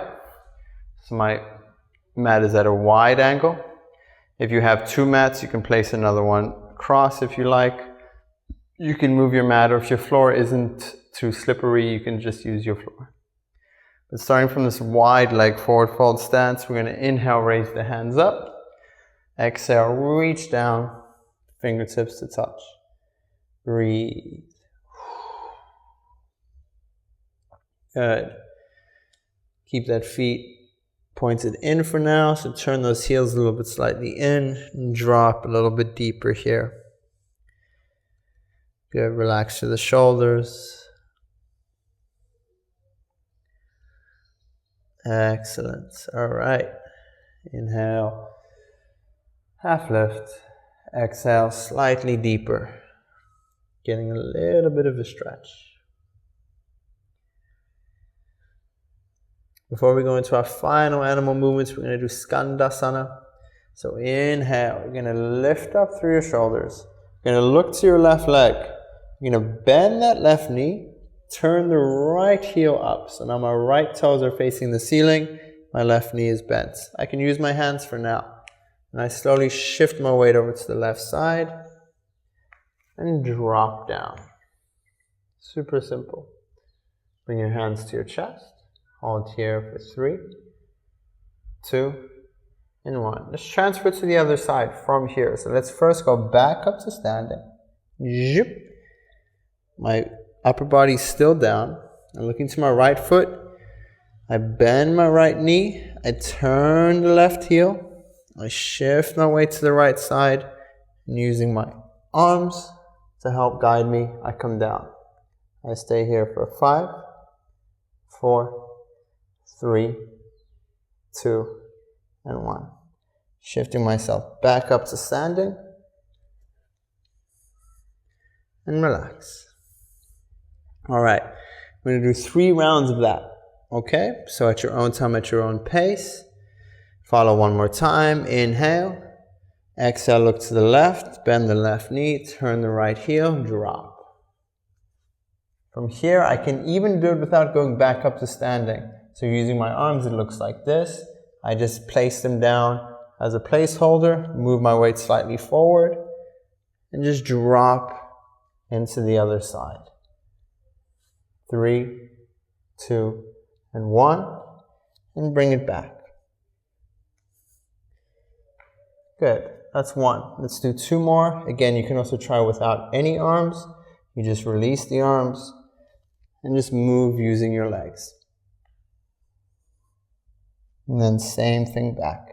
So my mat is at a wide angle. If you have 2 mats, you can place another one across if you like. You can move your mat, or if your floor isn't too slippery, you can just use your floor. But starting from this wide leg forward fold stance, we're going to inhale, raise the hands up. Exhale, reach down, fingertips to touch. Breathe. Good. Keep that feet pointed in for now, so turn those heels a little bit slightly in and drop a little bit deeper here. Good, relax through the shoulders. Excellent. All right. Inhale, half lift. Exhale, slightly deeper. Getting a little bit of a stretch. Before we go into our final animal movements, we're going to do Skandasana. So inhale, you're going to lift up through your shoulders. You're going to look to your left leg. You're going to bend that left knee, turn the right heel up. So now my right toes are facing the ceiling, my left knee is bent. I can use my hands for now. And I slowly shift my weight over to the left side and drop down. Super simple. Bring your hands to your chest. Hold here for 3, 2, and 1. Let's transfer to the other side from here. So let's first go back up to standing. Zip. My upper body's still down. I'm looking to my right foot. I bend my right knee. I turn the left heel. I shift my weight to the right side. And using my arms to help guide me, I come down. I stay here for 5, 4, 3, 2, and 1. Shifting myself back up to standing. And relax. All right, we're going to do 3 rounds of that. Okay, so at your own time, at your own pace. Follow one more time. Inhale. Exhale, look to the left. Bend the left knee. Turn the right heel. Drop. From here, I can even do it without going back up to standing. So using my arms, it looks like this. I just place them down as a placeholder. Move my weight slightly forward. And just drop into the other side. 3, 2, and 1. And bring it back. Good. That's one. Let's do two more. Again, you can also try without any arms. You just release the arms and just move using your legs. And then same thing back.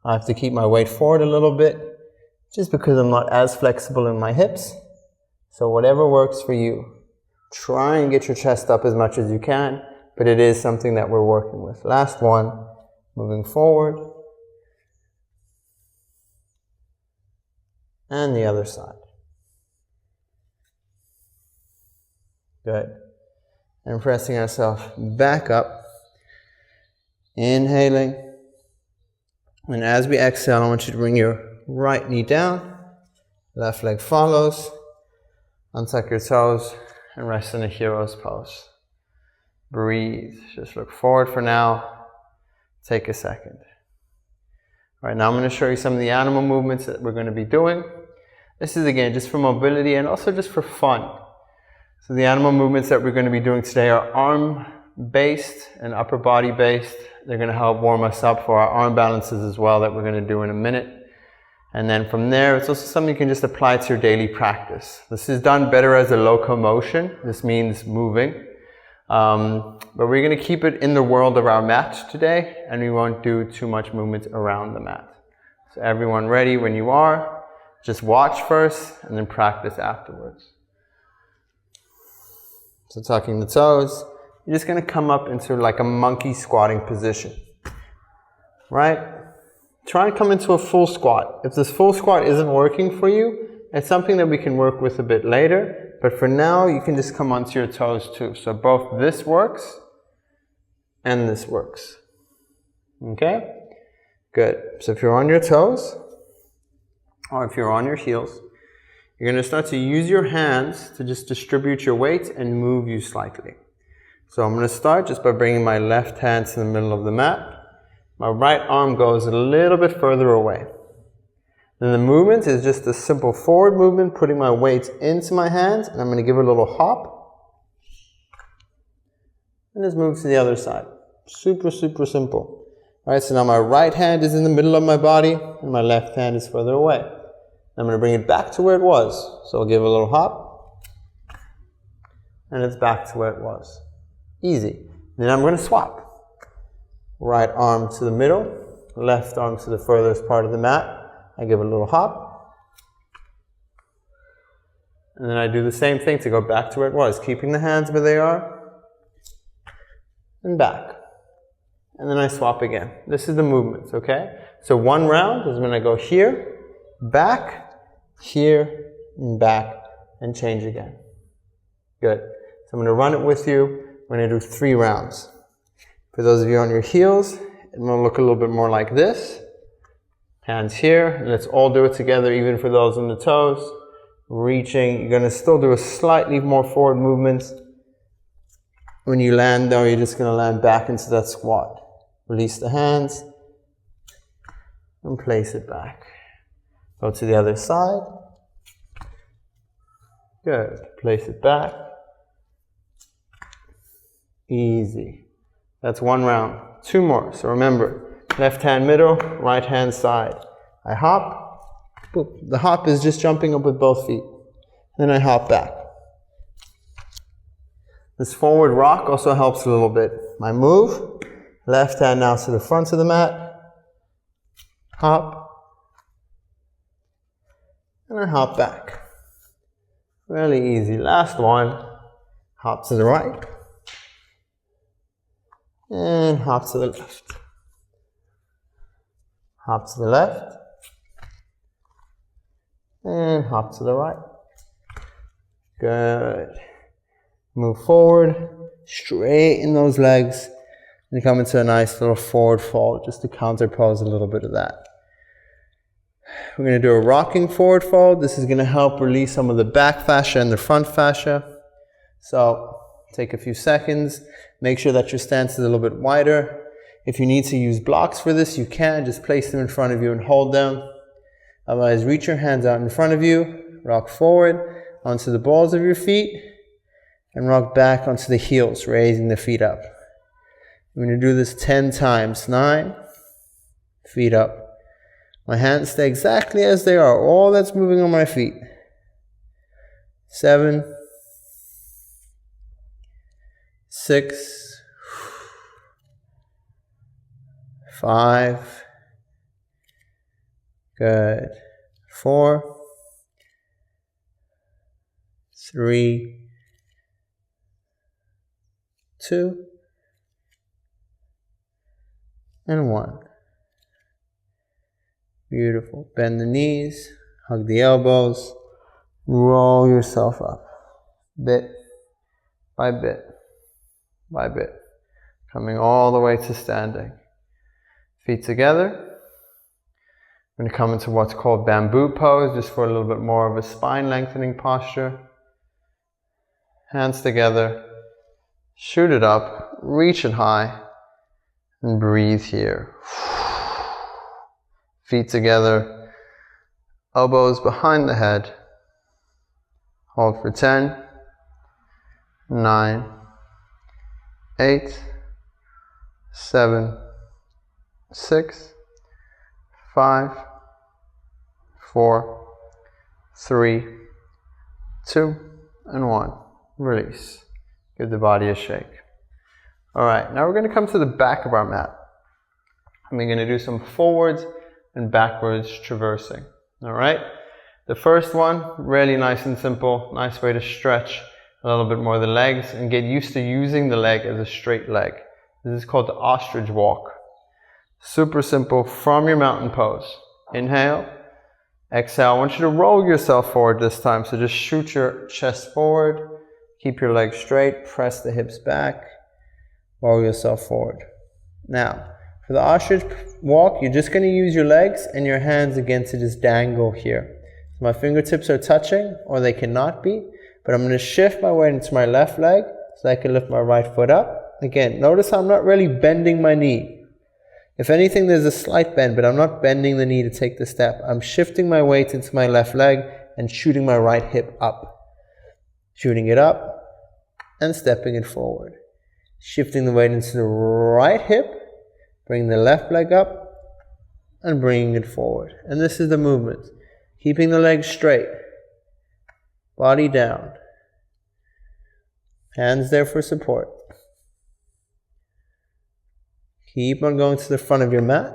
I have to keep my weight forward a little bit just because I'm not as flexible in my hips. So whatever works for you. Try and get your chest up as much as you can, but it is something that we're working with. Last one, moving forward. And the other side. Good. And pressing ourselves back up. Inhaling. And as we exhale, I want you to bring your right knee down. Left leg follows. Untuck your toes and rest in a hero's pose. Breathe. Just look forward for now. Take a second. All right, now I'm going to show you some of the animal movements that we're going to be doing. This is again just for mobility and also just for fun. So the animal movements that we're going to be doing today are arm-based and upper body-based. They're going to help warm us up for our arm balances as well that we're going to do in a minute. And then from there, it's also something you can just apply to your daily practice. This is done better as a locomotion. This means moving. But we're going to keep it in the world of our mat today, and we won't do too much movement around the mat. So everyone ready when you are, just watch first and then practice afterwards. So tucking the toes, you're just going to come up into like a monkey squatting position, right? Try and come into a full squat. If this full squat isn't working for you, it's something that we can work with a bit later, but for now you can just come onto your toes too. So both this works and this works. Okay? Good. So if you're on your toes, or if you're on your heels, you're going to start to use your hands to just distribute your weight and move you slightly. So I'm going to start just by bringing my left hand to the middle of the mat. My right arm goes a little bit further away. Then the movement is just a simple forward movement, putting my weight into my hands, and I'm going to give it a little hop. And just move to the other side. Super, super simple. All right, so now my right hand is in the middle of my body, and my left hand is further away. I'm going to bring it back to where it was. So I'll give it a little hop. And it's back to where it was. Easy. Then I'm going to swap. Right arm to the middle, left arm to the furthest part of the mat. I give it a little hop. And then I do the same thing to go back to where it was, keeping the hands where they are. And back. And then I swap again. This is the movements, okay? So one round is when I go here, back, here, and back, and change again. Good. So I'm going to run it with you. We're going to do 3 rounds. For those of you on your heels, it will look a little bit more like this. Hands here, and let's all do it together, even for those on the toes. Reaching, you're going to still do a slightly more forward movement. When you land though, you're just going to land back into that squat. Release the hands, and place it back. Go to the other side. Good. Place it back. Easy. That's 1 round. 2 more. So remember, left hand middle, right hand side. I hop. Boop. The hop is just jumping up with both feet. Then I hop back. This forward rock also helps a little bit. My move, left hand now to the front of the mat. Hop. And I hop back. Really easy. Last one. Hop to the right. And hop to the left. Hop to the left. And hop to the right. Good. Move forward. Straighten those legs. And come into a nice little forward fold just to counterpose a little bit of that. We're going to do a rocking forward fold. This is going to help release some of the back fascia and the front fascia. So take a few seconds. Make sure that your stance is a little bit wider. If you need to use blocks for this, you can. Just place them in front of you and hold them. Otherwise, reach your hands out in front of you. Rock forward onto the balls of your feet. And rock back onto the heels, raising the feet up. I'm going to do this 10 times. 9, feet up. My hands stay exactly as they are. All that's moving on my feet. 7, 6, 5, good. 4, 3, 2, and 1. Beautiful. Bend the knees, hug the elbows, roll yourself up. Bit by bit by bit. Coming all the way to standing. Feet together. I'm going to come into what's called bamboo pose, just for a little bit more of a spine lengthening posture. Hands together. Shoot it up. Reach it high. And breathe here. Feet together. Elbows behind the head. Hold for 10, 9, 8, 7, 6, 5, 4, 3, 2, and 1. Release. Give the body a shake. Alright, now we're going to come to the back of our mat. And we're going to do some forwards and backwards traversing. Alright? The first one, really nice and simple. Nice way to stretch a little bit more the legs and get used to using the leg as a straight leg. This is called the ostrich walk. Super simple from your mountain pose. Inhale. Exhale. I want you to roll yourself forward this time. So just shoot your chest forward. Keep your legs straight. Press the hips back. Roll yourself forward. Now, for the ostrich walk, you're just going to use your legs and your hands again to just dangle here. So my fingertips are touching, or they cannot be, but I'm going to shift my weight into my left leg so I can lift my right foot up. Again, notice how I'm not really bending my knee. If anything, there's a slight bend, but I'm not bending the knee to take the step. I'm shifting my weight into my left leg and shooting my right hip up. Shooting it up and stepping it forward. Shifting the weight into the right hip, bring the left leg up and bringing it forward. And this is the movement. Keeping the legs straight, body down, hands there for support. Keep on going to the front of your mat.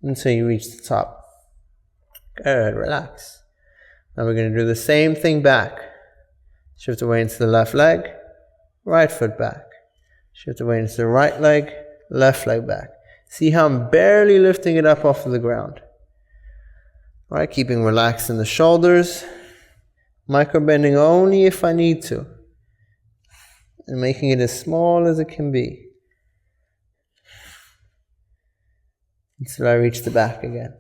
Until you reach the top. Good, relax. Now we're going to do the same thing back. Shift the weight into the left leg, right foot back. Shift the weight into the right leg, left leg back. See how I'm barely lifting it up off of the ground. All right, keeping relaxed in the shoulders. Micro bending only if I need to. And making it as small as it can be. Until I reach the back again.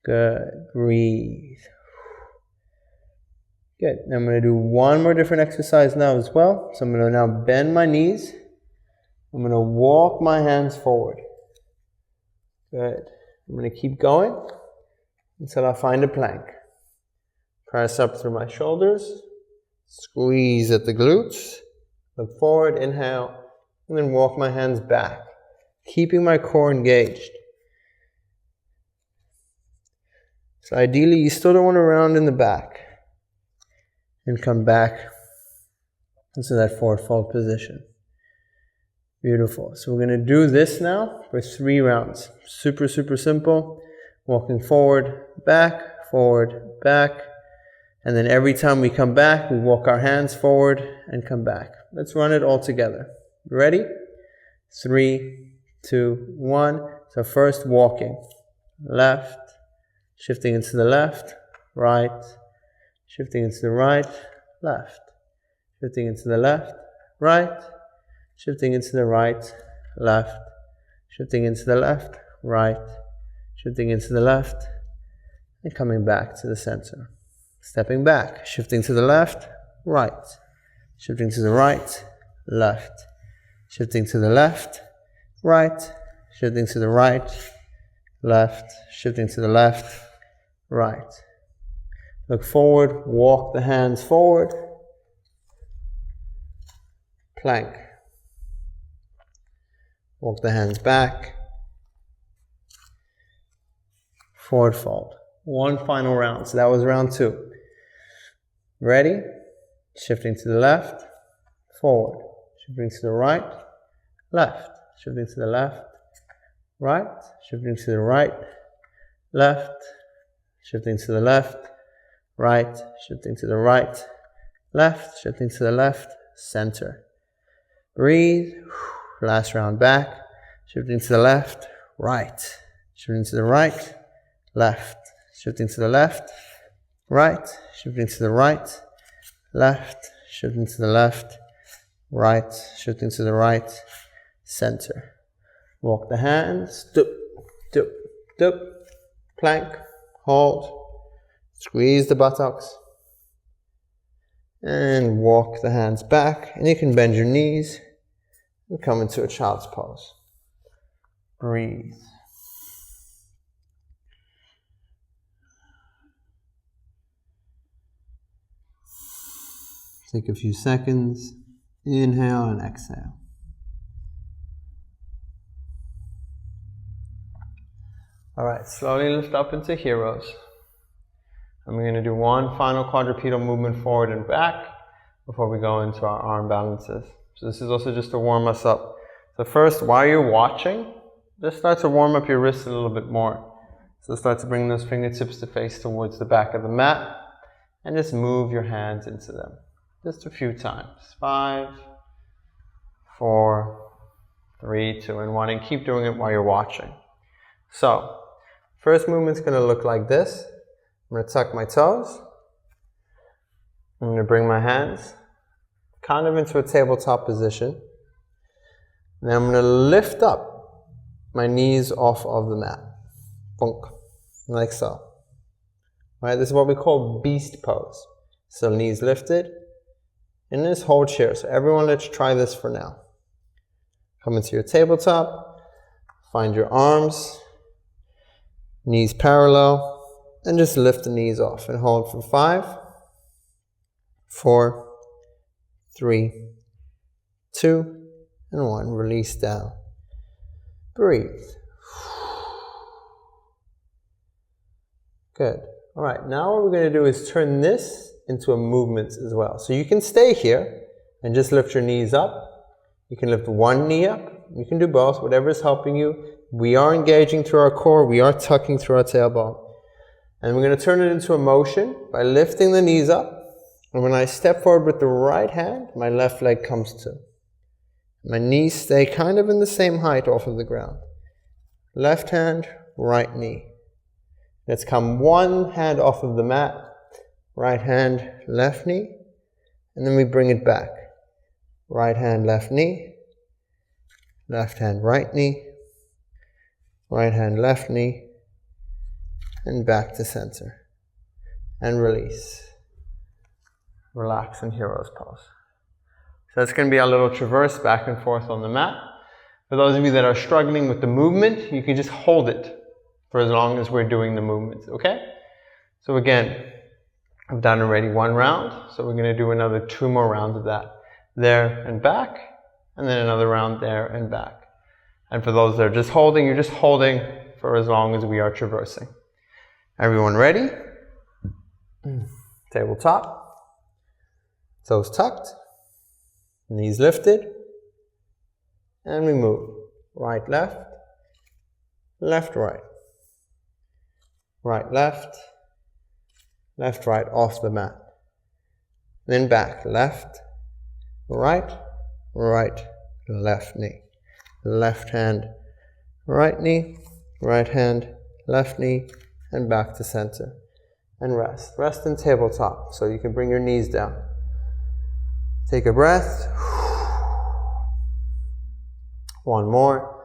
Good. Breathe. Good. Now I'm going to do one more different exercise now as well. So I'm going to now bend my knees. I'm going to walk my hands forward. Good. I'm going to keep going until I find a plank. Press up through my shoulders. Squeeze at the glutes. Look forward, inhale, and then walk my hands back. Keeping my core engaged. So ideally, you still don't want to round in the back. And come back into that forward fold position. Beautiful. So we're going to do this now for 3 rounds. Super, super simple. Walking forward, back, and then every time we come back, we walk our hands forward and come back. Let's run it all together. Ready? 3, 2, 1. So first walking. Left, shifting into the left, right, shifting into the right, left, shifting into the left, right, shifting into the right, left, shifting into the left, right, shifting into the left, and coming back to the center. Stepping back, shifting to the left, right, shifting to the right, left, shifting to the left, right, shifting to the right, left, shifting to the left, right. Look forward, walk the hands forward. Plank. Walk the hands back. Forward fold. One final round. So that was round 2. Ready? Shifting to the left, forward. Shifting to the right, left. Shifting to the left, right. Shifting to the right, left. Shifting to the left, right. Shifting to the right, left. Shifting to the left, center. Breathe. Last round back. Shifting to the left, right. Shifting to the right, left. Shifting to the left, right. Shifting to the right, left. Shifting to the left, right. Shifting to the right, center. Walk the hands. Dup, dup, dup. Plank. Hold. Squeeze the buttocks. And walk the hands back. And you can bend your knees and come into a child's pose. Breathe. Take a few seconds. Inhale and exhale. Alright, slowly lift up into heroes. And we're going to do one final quadrupedal movement forward and back before we go into our arm balances. So this is also just to warm us up. So first, while you're watching, just start to warm up your wrists a little bit more. So start to bring those fingertips to face towards the back of the mat and just move your hands into them. Just a few times. 5, 4, 3, 2, and 1. And keep doing it while you're watching. So, first movement's going to look like this. I'm going to tuck my toes. I'm going to bring my hands kind of into a tabletop position. Then I'm going to lift up my knees off of the mat. Bonk. Like so. Right, this is what we call beast pose. So knees lifted. In this whole chair. So everyone, let's try this for now. Come into your tabletop. Find your arms. Knees parallel. And just lift the knees off. And hold for 5, 4, 3, 2, and 1. Release down. Breathe. Good. All right, now what we're going to do is turn this into a movement as well. So you can stay here and just lift your knees up. You can lift one knee up. You can do both, whatever is helping you. We are engaging through our core. We are tucking through our tailbone. And we're going to turn it into a motion by lifting the knees up. And when I step forward with the right hand, my left leg comes to. My knees stay kind of in the same height off of the ground. Left hand, right knee. Let's come one hand off of the mat. Right hand, left knee. And then we bring it back. Right hand, left knee. Left hand, right knee. Right hand, left knee. And back to center. And release. Relax in hero's pose. So that's going to be our little traverse back and forth on the mat. For those of you that are struggling with the movement, you can just hold it for as long as we're doing the movement, okay? So again, I've done already 1 round, so we're going to do another 2 more rounds of that. There and back, and then another round there and back. And for those that are just holding, you're just holding for as long as we are traversing. Everyone ready? Tabletop. Toes tucked. Knees lifted. And we move. Right, left. Left, right. Right, left. Left, right, off the mat. Then back. Left, right, right, left knee. Left hand, right knee. Right hand, left knee. And back to center. And rest. Rest in tabletop. So you can bring your knees down. Take a breath. 1 more.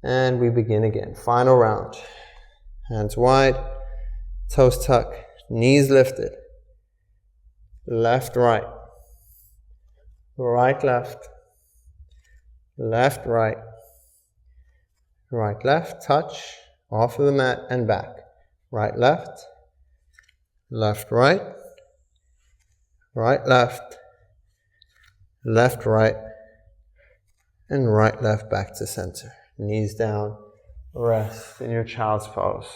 And we begin again. Final round. Hands wide. Toes tucked. Knees lifted. Left, right. Right, left. Left, right. Right, left. Touch. off of the mat and back. Right, left, left, right, right, left, left, right, and right, left, back to center. Knees down, rest in your child's pose.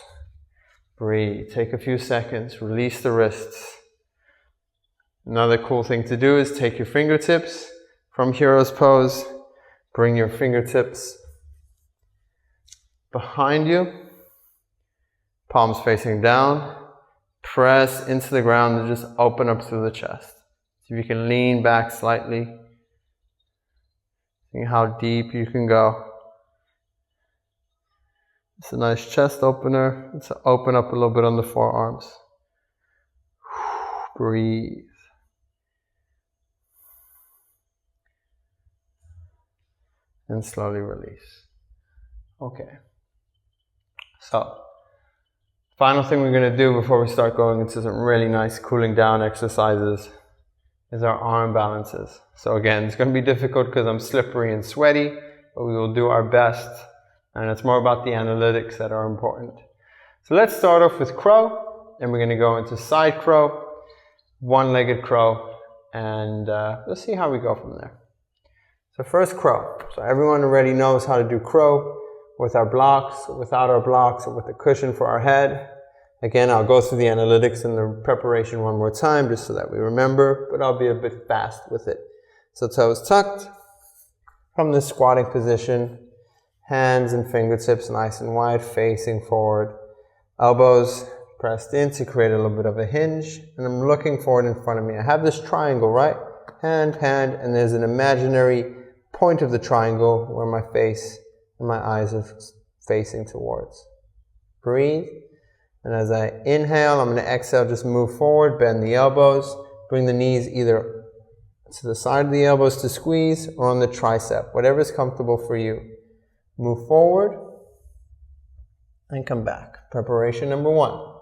Breathe, take a few seconds, release the wrists. Another cool thing to do is take your fingertips from hero's pose, bring your fingertips behind you, palms facing down, press into the ground and just open up through the chest. See if you can lean back slightly. See how deep you can go. It's a nice chest opener. Let's open up a little bit on the forearms. Breathe. And slowly release. Okay. So, final thing we're going to do before we start going into some really nice cooling down exercises is our arm balances. So again, it's going to be difficult because I'm slippery and sweaty, but we will do our best. And it's more about the analytics that are important. So let's start off with crow, and we're going to go into side crow, one-legged crow, and let's see how we go from there. So first crow. So everyone already knows how to do crow with our blocks, without our blocks, or with a cushion for our head. Again, I'll go through the analytics and the preparation one more time just so that we remember, but I'll be a bit fast with it. So toes tucked from the squatting position. Hands and fingertips nice and wide, facing forward. Elbows pressed in to create a little bit of a hinge. And I'm looking forward in front of me. I have this triangle, right? Hand, hand, and there's an imaginary point of the triangle where my face and my eyes are facing towards. Breathe. And as I inhale, I'm going to exhale, just move forward, bend the elbows, bring the knees either to the side of the elbows to squeeze or on the tricep, whatever is comfortable for you. Move forward and come back. Preparation number 1.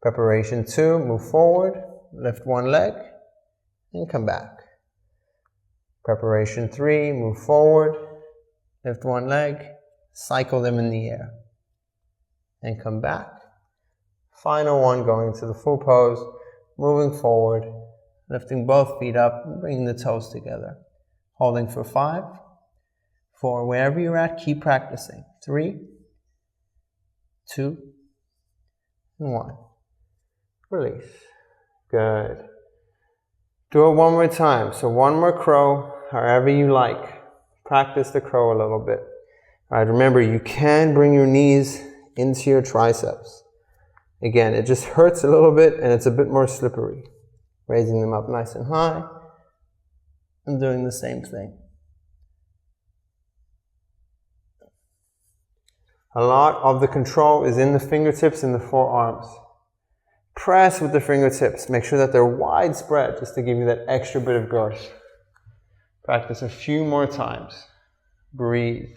Preparation 2, move forward, lift one leg and come back. Preparation 3, move forward, lift one leg, cycle them in the air and come back. Final one, going to the full pose, moving forward, lifting both feet up and bringing the toes together. Holding for 5. 4, wherever you're at, keep practicing. 3, 2, and 1. Release. Good. Do it one more time. So one more crow, however you like. Practice the crow a little bit. All right, remember, you can bring your knees into your triceps. Again, it just hurts a little bit and it's a bit more slippery. Raising them up nice and high and doing the same thing. A lot of the control is in the fingertips and the forearms. Press with the fingertips. Make sure that they're widespread just to give you that extra bit of girth. Practice a few more times. Breathe.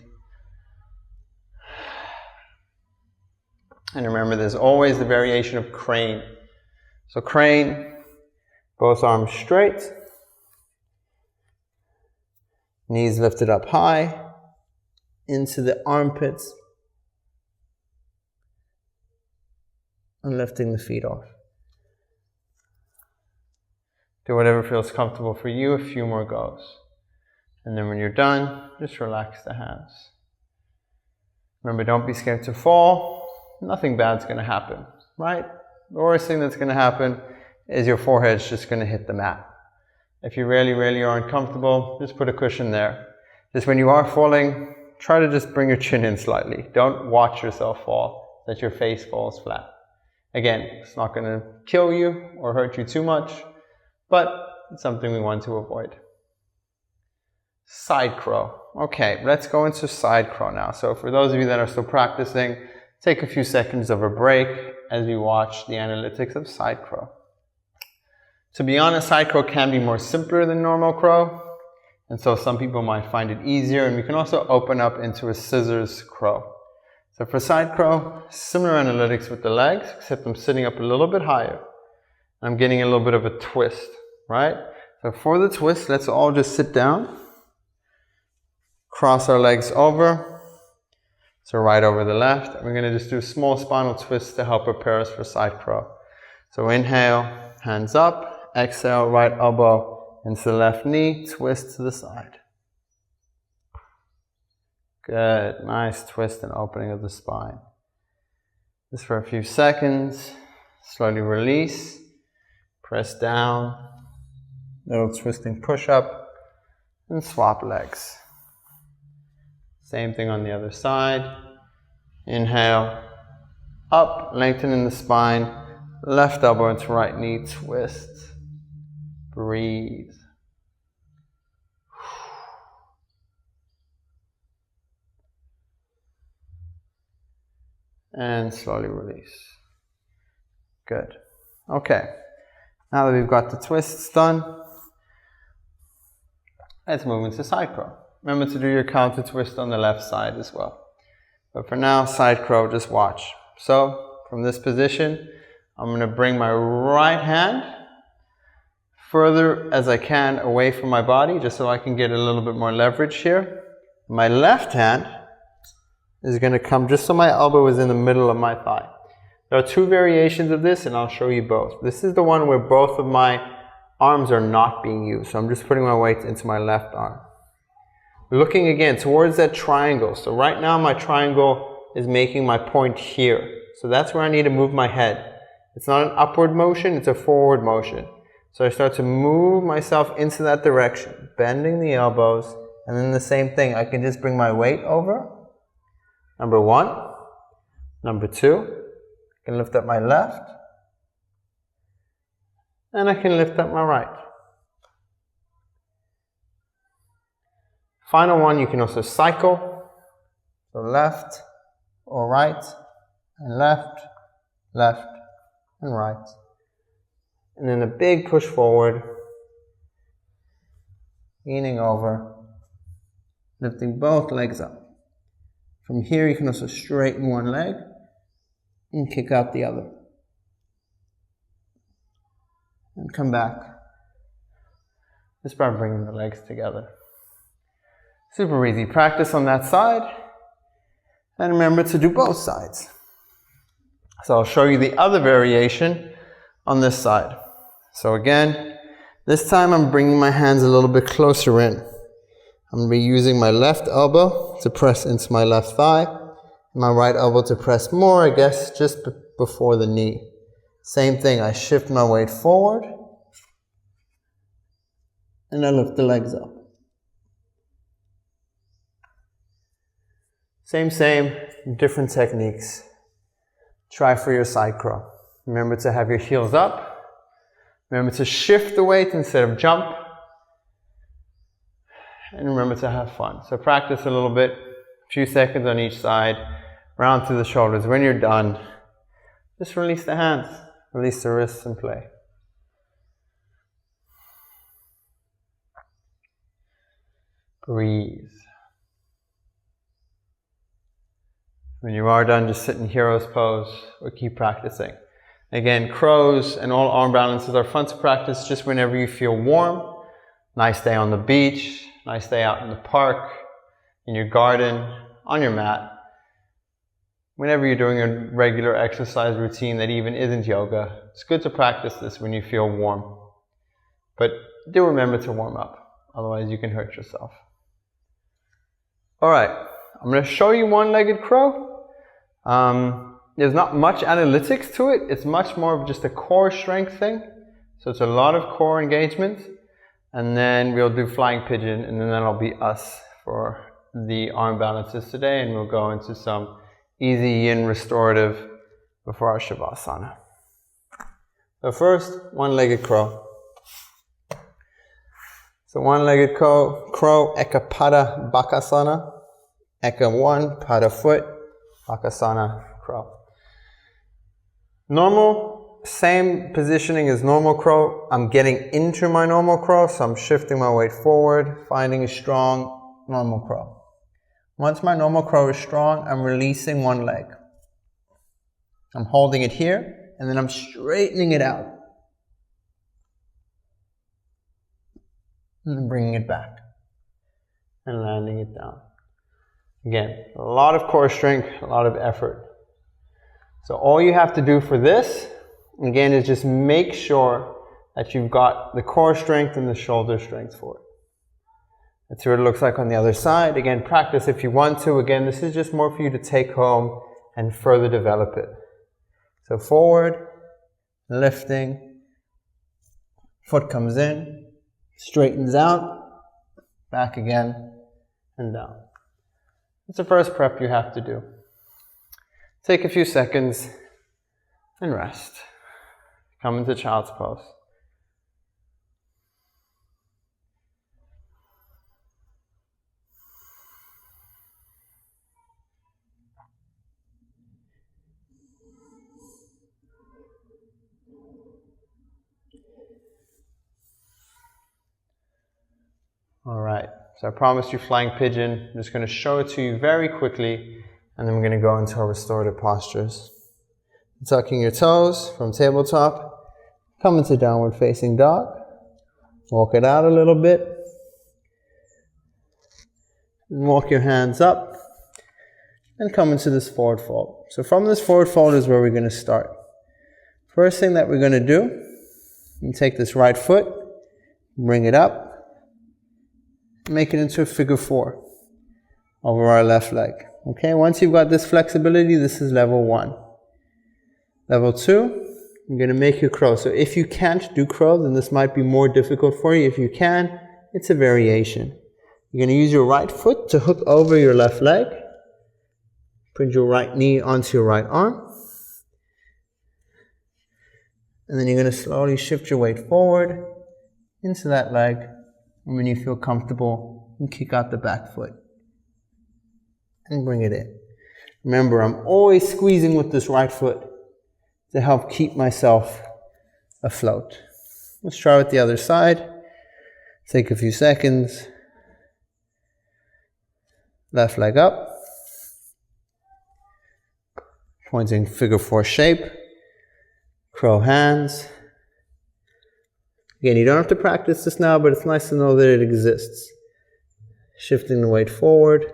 And remember, there's always the variation of crane. So crane, both arms straight. Knees lifted up high. Into the armpits. And lifting the feet off. Do whatever feels comfortable for you, a few more goes. And then when you're done, just relax the hands. Remember, don't be scared to fall. Nothing bad's going to happen, right? The worst thing that's going to happen is your forehead's just going to hit the mat. If you really, really aren't comfortable, just put a cushion there. Just when you are falling, try to just bring your chin in slightly. Don't watch yourself fall, that your face falls flat. Again, it's not going to kill you or hurt you too much, but it's something we want to avoid. Side crow. Okay, let's go into side crow now. So for those of you that are still practicing, take a few seconds of a break as we watch the analytics of side crow. To be honest, side crow can be more simpler than normal crow, and so some people might find it easier, and we can also open up into a scissors crow. So for side crow, similar analytics with the legs, except I'm sitting up a little bit higher. I'm getting a little bit of a twist, right? So for the twist, let's all just sit down. Cross our legs over. So right over the left. And we're going to just do a small spinal twist to help prepare us for side crow. So inhale, hands up. Exhale, right elbow into the left knee, twist to the side. Good, nice twist and opening of the spine. Just for a few seconds. Slowly release, press down, little twisting push-up, and swap legs. Same thing on the other side. Inhale, up, lengthening the spine, left elbow into right knee, twist, breathe. And slowly release. Good. Okay. Now that we've got the twists done, let's move into side crow. Remember to do your counter twist on the left side as well. But for now, side crow, just watch. So, from this position, I'm going to bring my right hand further as I can away from my body, just so I can get a little bit more leverage here. My left hand is going to come just so my elbow is in the middle of my thigh. There are two variations of this, and I'll show you both. This is the one where both of my arms are not being used. So I'm just putting my weight into my left arm. Looking again towards that triangle. So right now my triangle is making my point here. So that's where I need to move my head. It's not an upward motion, it's a forward motion. So I start to move myself into that direction, bending the elbows, and then the same thing. I can just bring my weight over. Number one. Number two. I can lift up my left, and I can lift up my right. Final one, you can also cycle, so left or right, and left, left, and right. And then a big push forward, leaning over, lifting both legs up. From here, you can also straighten one leg and kick out the other. And come back. Just by bringing the legs together. Super easy. Practice on that side. And remember to do both sides. So I'll show you the other variation on this side. So again, this time I'm bringing my hands a little bit closer in. I'm going to be using my left elbow to press into my left thigh. My right elbow to press more, I guess, just before the knee. Same thing, I shift my weight forward and I lift the legs up. Same, different techniques. Try for your side crow. Remember to have your heels up. Remember to shift the weight instead of jump. And remember to have fun. So practice a little bit, a few seconds on each side. Round through the shoulders. When you're done, just release the hands, release the wrists and play. Breathe. When you are done, just sit in hero's pose or keep practicing. Again, crows and all arm balances are fun to practice just whenever you feel warm. Nice day on the beach, nice day out in the park, in your garden, on your mat. Whenever you're doing a regular exercise routine that even isn't yoga, it's good to practice this when you feel warm. But do remember to warm up, otherwise you can hurt yourself. Alright, I'm going to show you one-legged crow. There's not much analytics to it, it's much more of just a core strength thing. So it's a lot of core engagement. And then we'll do flying pigeon, and then that'll be us for the arm balances today, and we'll go into some easy yin restorative before our Savasana. So first, one-legged crow. So one-legged crow, Eka Pada Bakasana. Eka 1, Pada foot, Bakasana, crow. Normal, same positioning as normal crow. I'm getting into my normal crow, so I'm shifting my weight forward, finding a strong normal crow. Once my normal crow is strong, I'm releasing one leg. I'm holding it here, and then I'm straightening it out. And then bringing it back. And landing it down. Again, a lot of core strength, a lot of effort. So all you have to do for this, again, is just make sure that you've got the core strength and the shoulder strength for it. Let's see what it looks like on the other side. Again, practice if you want to. Again, this is just more for you to take home and further develop it. So forward, lifting, foot comes in, straightens out, back again, and down. That's the first prep you have to do. Take a few seconds and rest. Come into child's pose. All right, so I promised you flying pigeon. I'm just going to show it to you very quickly, and then we're going to go into our restorative postures. Tucking your toes from tabletop, come into downward facing dog, walk it out a little bit, and walk your hands up, and come into this forward fold. So from this forward fold is where we're going to start. First thing that we're going to do, you take this right foot, bring it up, make it into a figure 4 over our left leg. Okay, once you've got this flexibility, this is level 1. Level 2, you're going to make your crow. So if you can't do crow, then this might be more difficult for you. If you can, it's a variation. You're going to use your right foot to hook over your left leg. Put your right knee onto your right arm. And then you're going to slowly shift your weight forward into that leg. And when you feel comfortable, you kick out the back foot and bring it in. Remember, I'm always squeezing with this right foot to help keep myself afloat. Let's try with the other side. Take a few seconds. Left leg up. Pointing figure 4 shape. Crow hands. Again, you don't have to practice this now, but it's nice to know that it exists. Shifting the weight forward.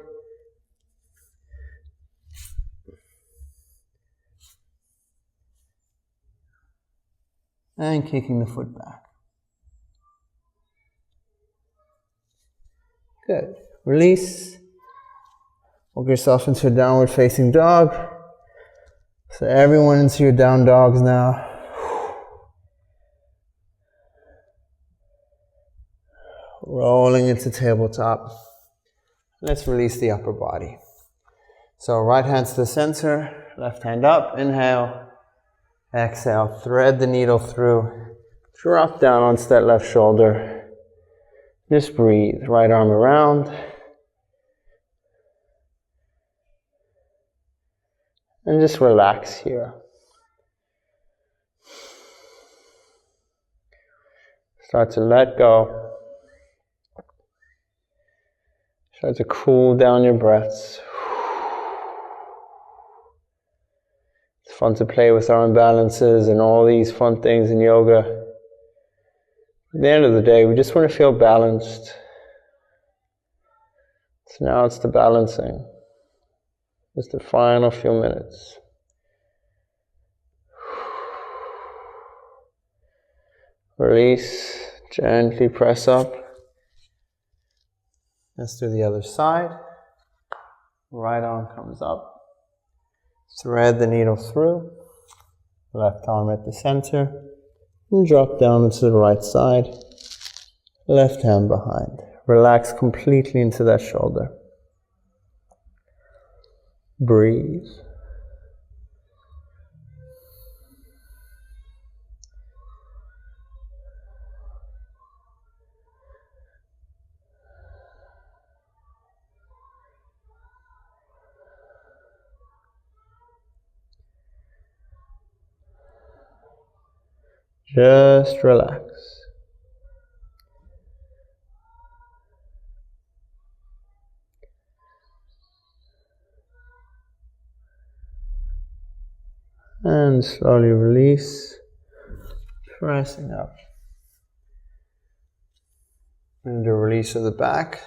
And kicking the foot back. Good. Release. Walk yourself into a downward facing dog. So everyone into your down dogs now. Rolling into tabletop. Let's release the upper body. So right hand to the center, left hand up, inhale, exhale, thread the needle through, drop down onto that left shoulder. Just breathe, right arm around. And just relax here. Start to let go. Start to cool down your breaths. It's fun to play with our imbalances and all these fun things in yoga. At the end of the day, we just want to feel balanced. So now it's the balancing. Just the final few minutes. Release, gently press up. Let's do the other side. Right arm comes up. Thread the needle through. Left arm at the center. And drop down into the right side. Left hand behind. Relax completely into that shoulder. Breathe. Just relax. And slowly release, pressing up. And the release of the back.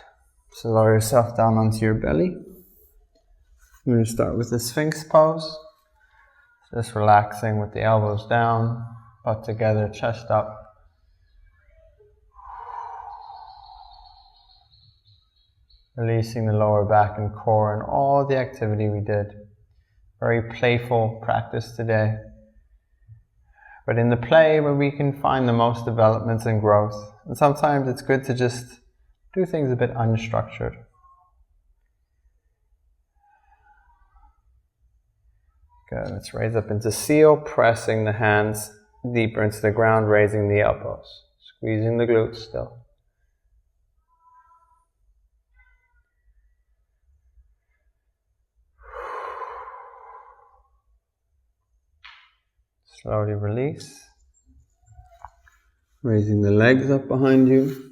So lower yourself down onto your belly. I'm going to start with the Sphinx pose. Just relaxing with the elbows down, butt together, chest up. Releasing the lower back and core and all the activity we did. Very playful practice today. But in the play where we can find the most developments and growth. And sometimes it's good to just do things a bit unstructured. Good, let's raise up into seal, pressing the hands deeper into the ground, raising the elbows. Squeezing the glutes still. Slowly release. Raising the legs up behind you.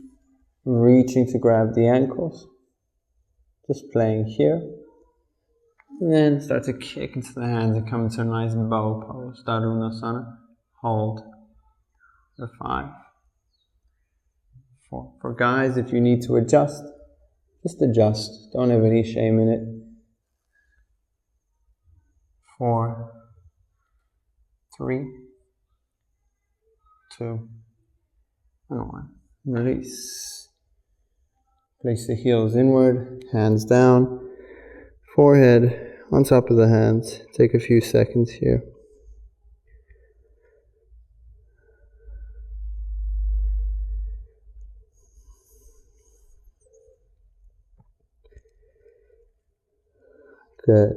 Reaching to grab the ankles. Just playing here. And then start to kick into the hands and come into a nice bow pose. Tadasana. Hold. For 5. 4. For guys, if you need to adjust, just adjust. Don't have any shame in it. 4. 3, 2, and 1. Release. Place the heels inward, hands down, forehead on top of the hands. Take a few seconds here. Good.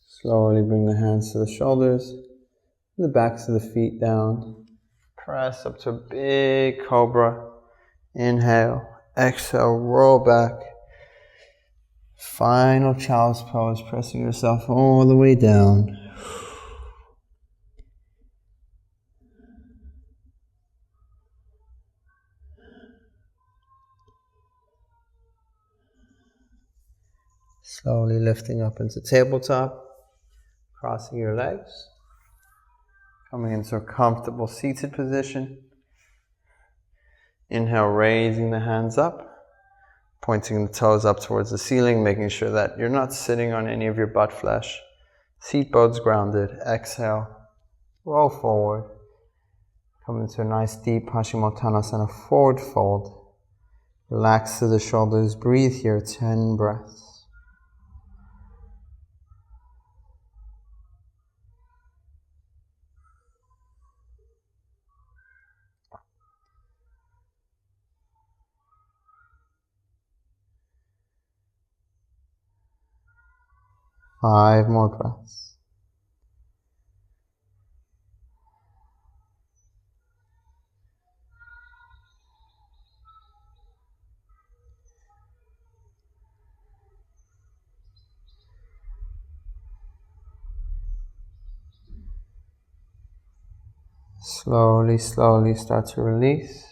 Slowly bring the hands to the shoulders. The backs of the feet down. Press up to a big cobra. Inhale. Exhale. Roll back. Final child's pose. Pressing yourself all the way down. Slowly lifting up into tabletop. Crossing your legs. Coming into a comfortable seated position. Inhale, raising the hands up, pointing the toes up towards the ceiling, making sure that you're not sitting on any of your butt flesh. Seat bones grounded. Exhale, roll forward. Come into a nice deep Paschimottanasana forward fold. Relax through the shoulders. Breathe here, 10 breaths. Five more breaths. Slowly, slowly start to release.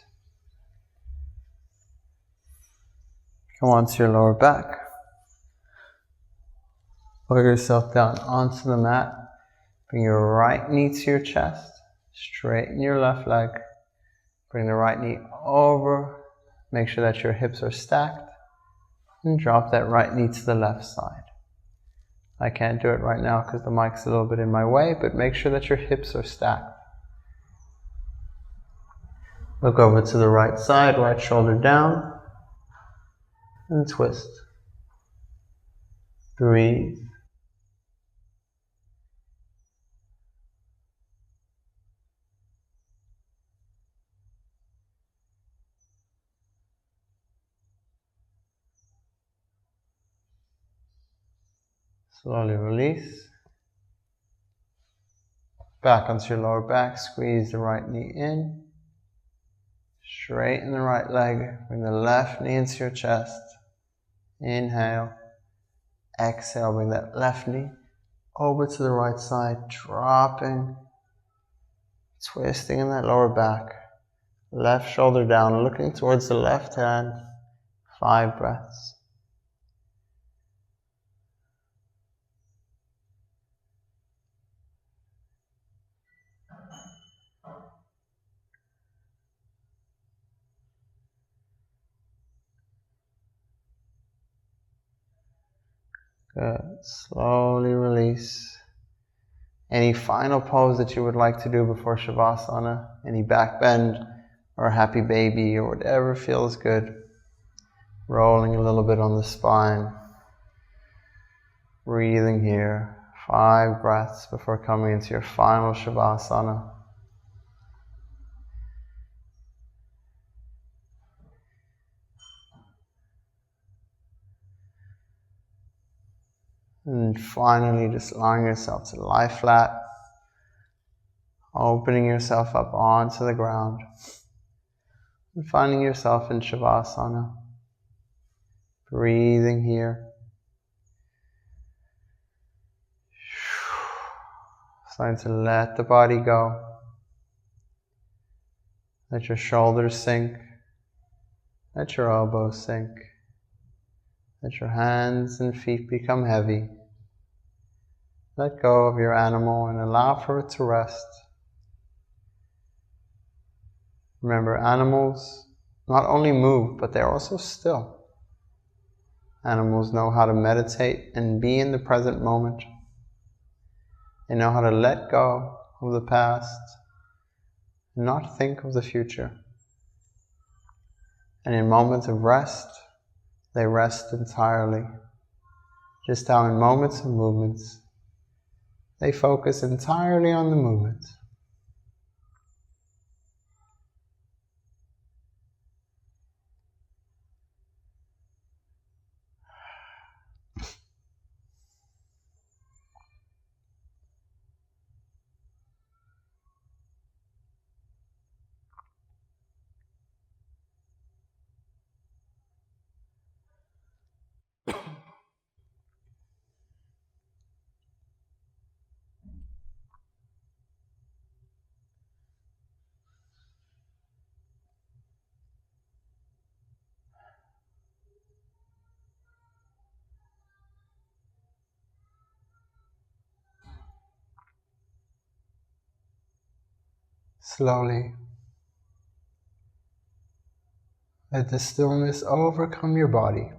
Come onto your lower back. Lower yourself down onto the mat. Bring your right knee to your chest. Straighten your left leg. Bring the right knee over. Make sure that your hips are stacked. And drop that right knee to the left side. I can't do it right now because the mic's a little bit in my way, but make sure that your hips are stacked. Look over to the right side, right shoulder down. And twist. Breathe. Slowly release. Back onto your lower back, squeeze the right knee in. Straighten the right leg, bring the left knee into your chest. Inhale. Exhale, bring that left knee over to the right side, dropping, twisting in that lower back. Left shoulder down, looking towards the left hand. 5 breaths. Good. Slowly release. Any final pose that you would like to do before Savasana, any back bend or happy baby or whatever feels good. Rolling a little bit on the spine. Breathing here. 5 breaths before coming into your final Savasana. And finally, just allowing yourself to lie flat, opening yourself up onto the ground, and finding yourself in Savasana. Breathing here. Starting to let the body go. Let your shoulders sink. Let your elbows sink. Let your hands and feet become heavy. Let go of your animal and allow for it to rest. Remember, animals not only move, but they're also still. Animals know how to meditate and be in the present moment. They know how to let go of the past and not think of the future. And in moments of rest, they rest entirely. Just how in moments of movements, they focus entirely on the movement. Slowly, let the stillness overcome your body.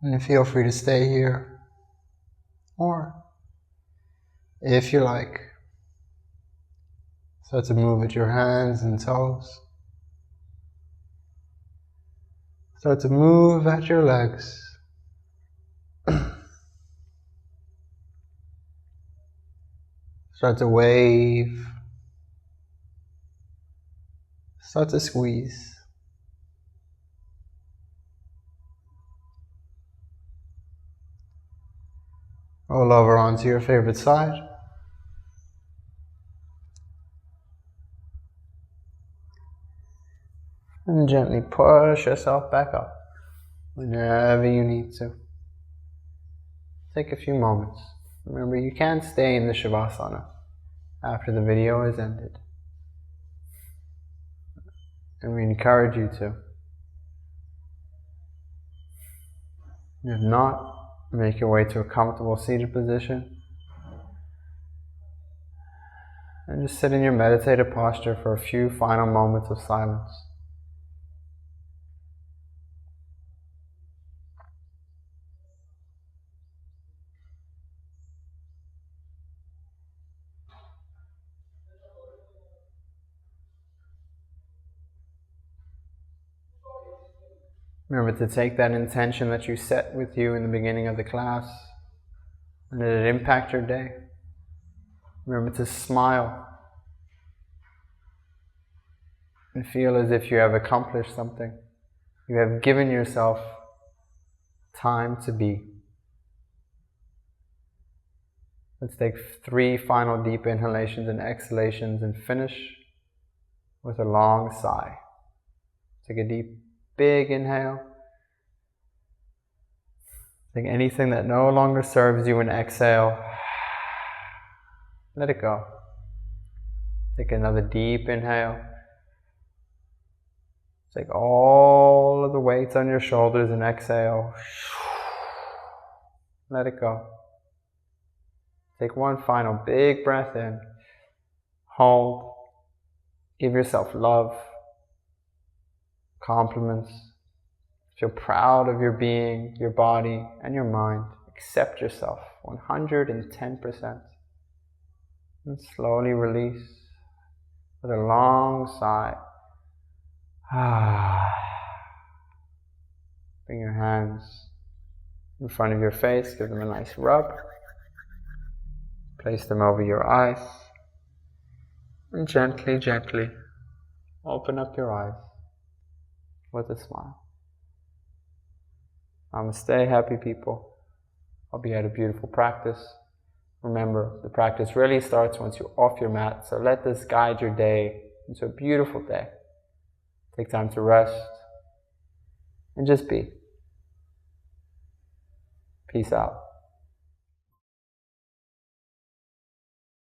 And feel free to stay here, or if you like, start to move at your hands and toes. Start to move at your legs. Start to wave. Start to squeeze. Roll over onto your favorite side. And gently push yourself back up whenever you need to. Take a few moments. Remember, you can't stay in the Savasana after the video is ended. And we encourage you to. If not, make your way to a comfortable seated position. And just sit in your meditative posture for a few final moments of silence. Remember to take that intention that you set with you in the beginning of the class and let it impact your day. Remember to smile and feel as if you have accomplished something. You have given yourself time to be. Let's take 3 final deep inhalations and exhalations and finish with a long sigh. Take a deep, big inhale. Take anything that no longer serves you and exhale. Let it go. Take another deep inhale. Take all of the weights on your shoulders and exhale. Let it go. Take one final big breath in. Hold. Give yourself love, compliments, Feel proud of your being, your body, and your mind. Accept yourself 110%. And slowly release with a long sigh. Bring your hands in front of your face, give them a nice rub. Place them over your eyes. And gently, gently open up your eyes with a smile. Namaste, happy people. Hope you had a beautiful practice. Remember, the practice really starts once you're off your mat, so let this guide your day into a beautiful day. Take time to rest and just be. Peace out.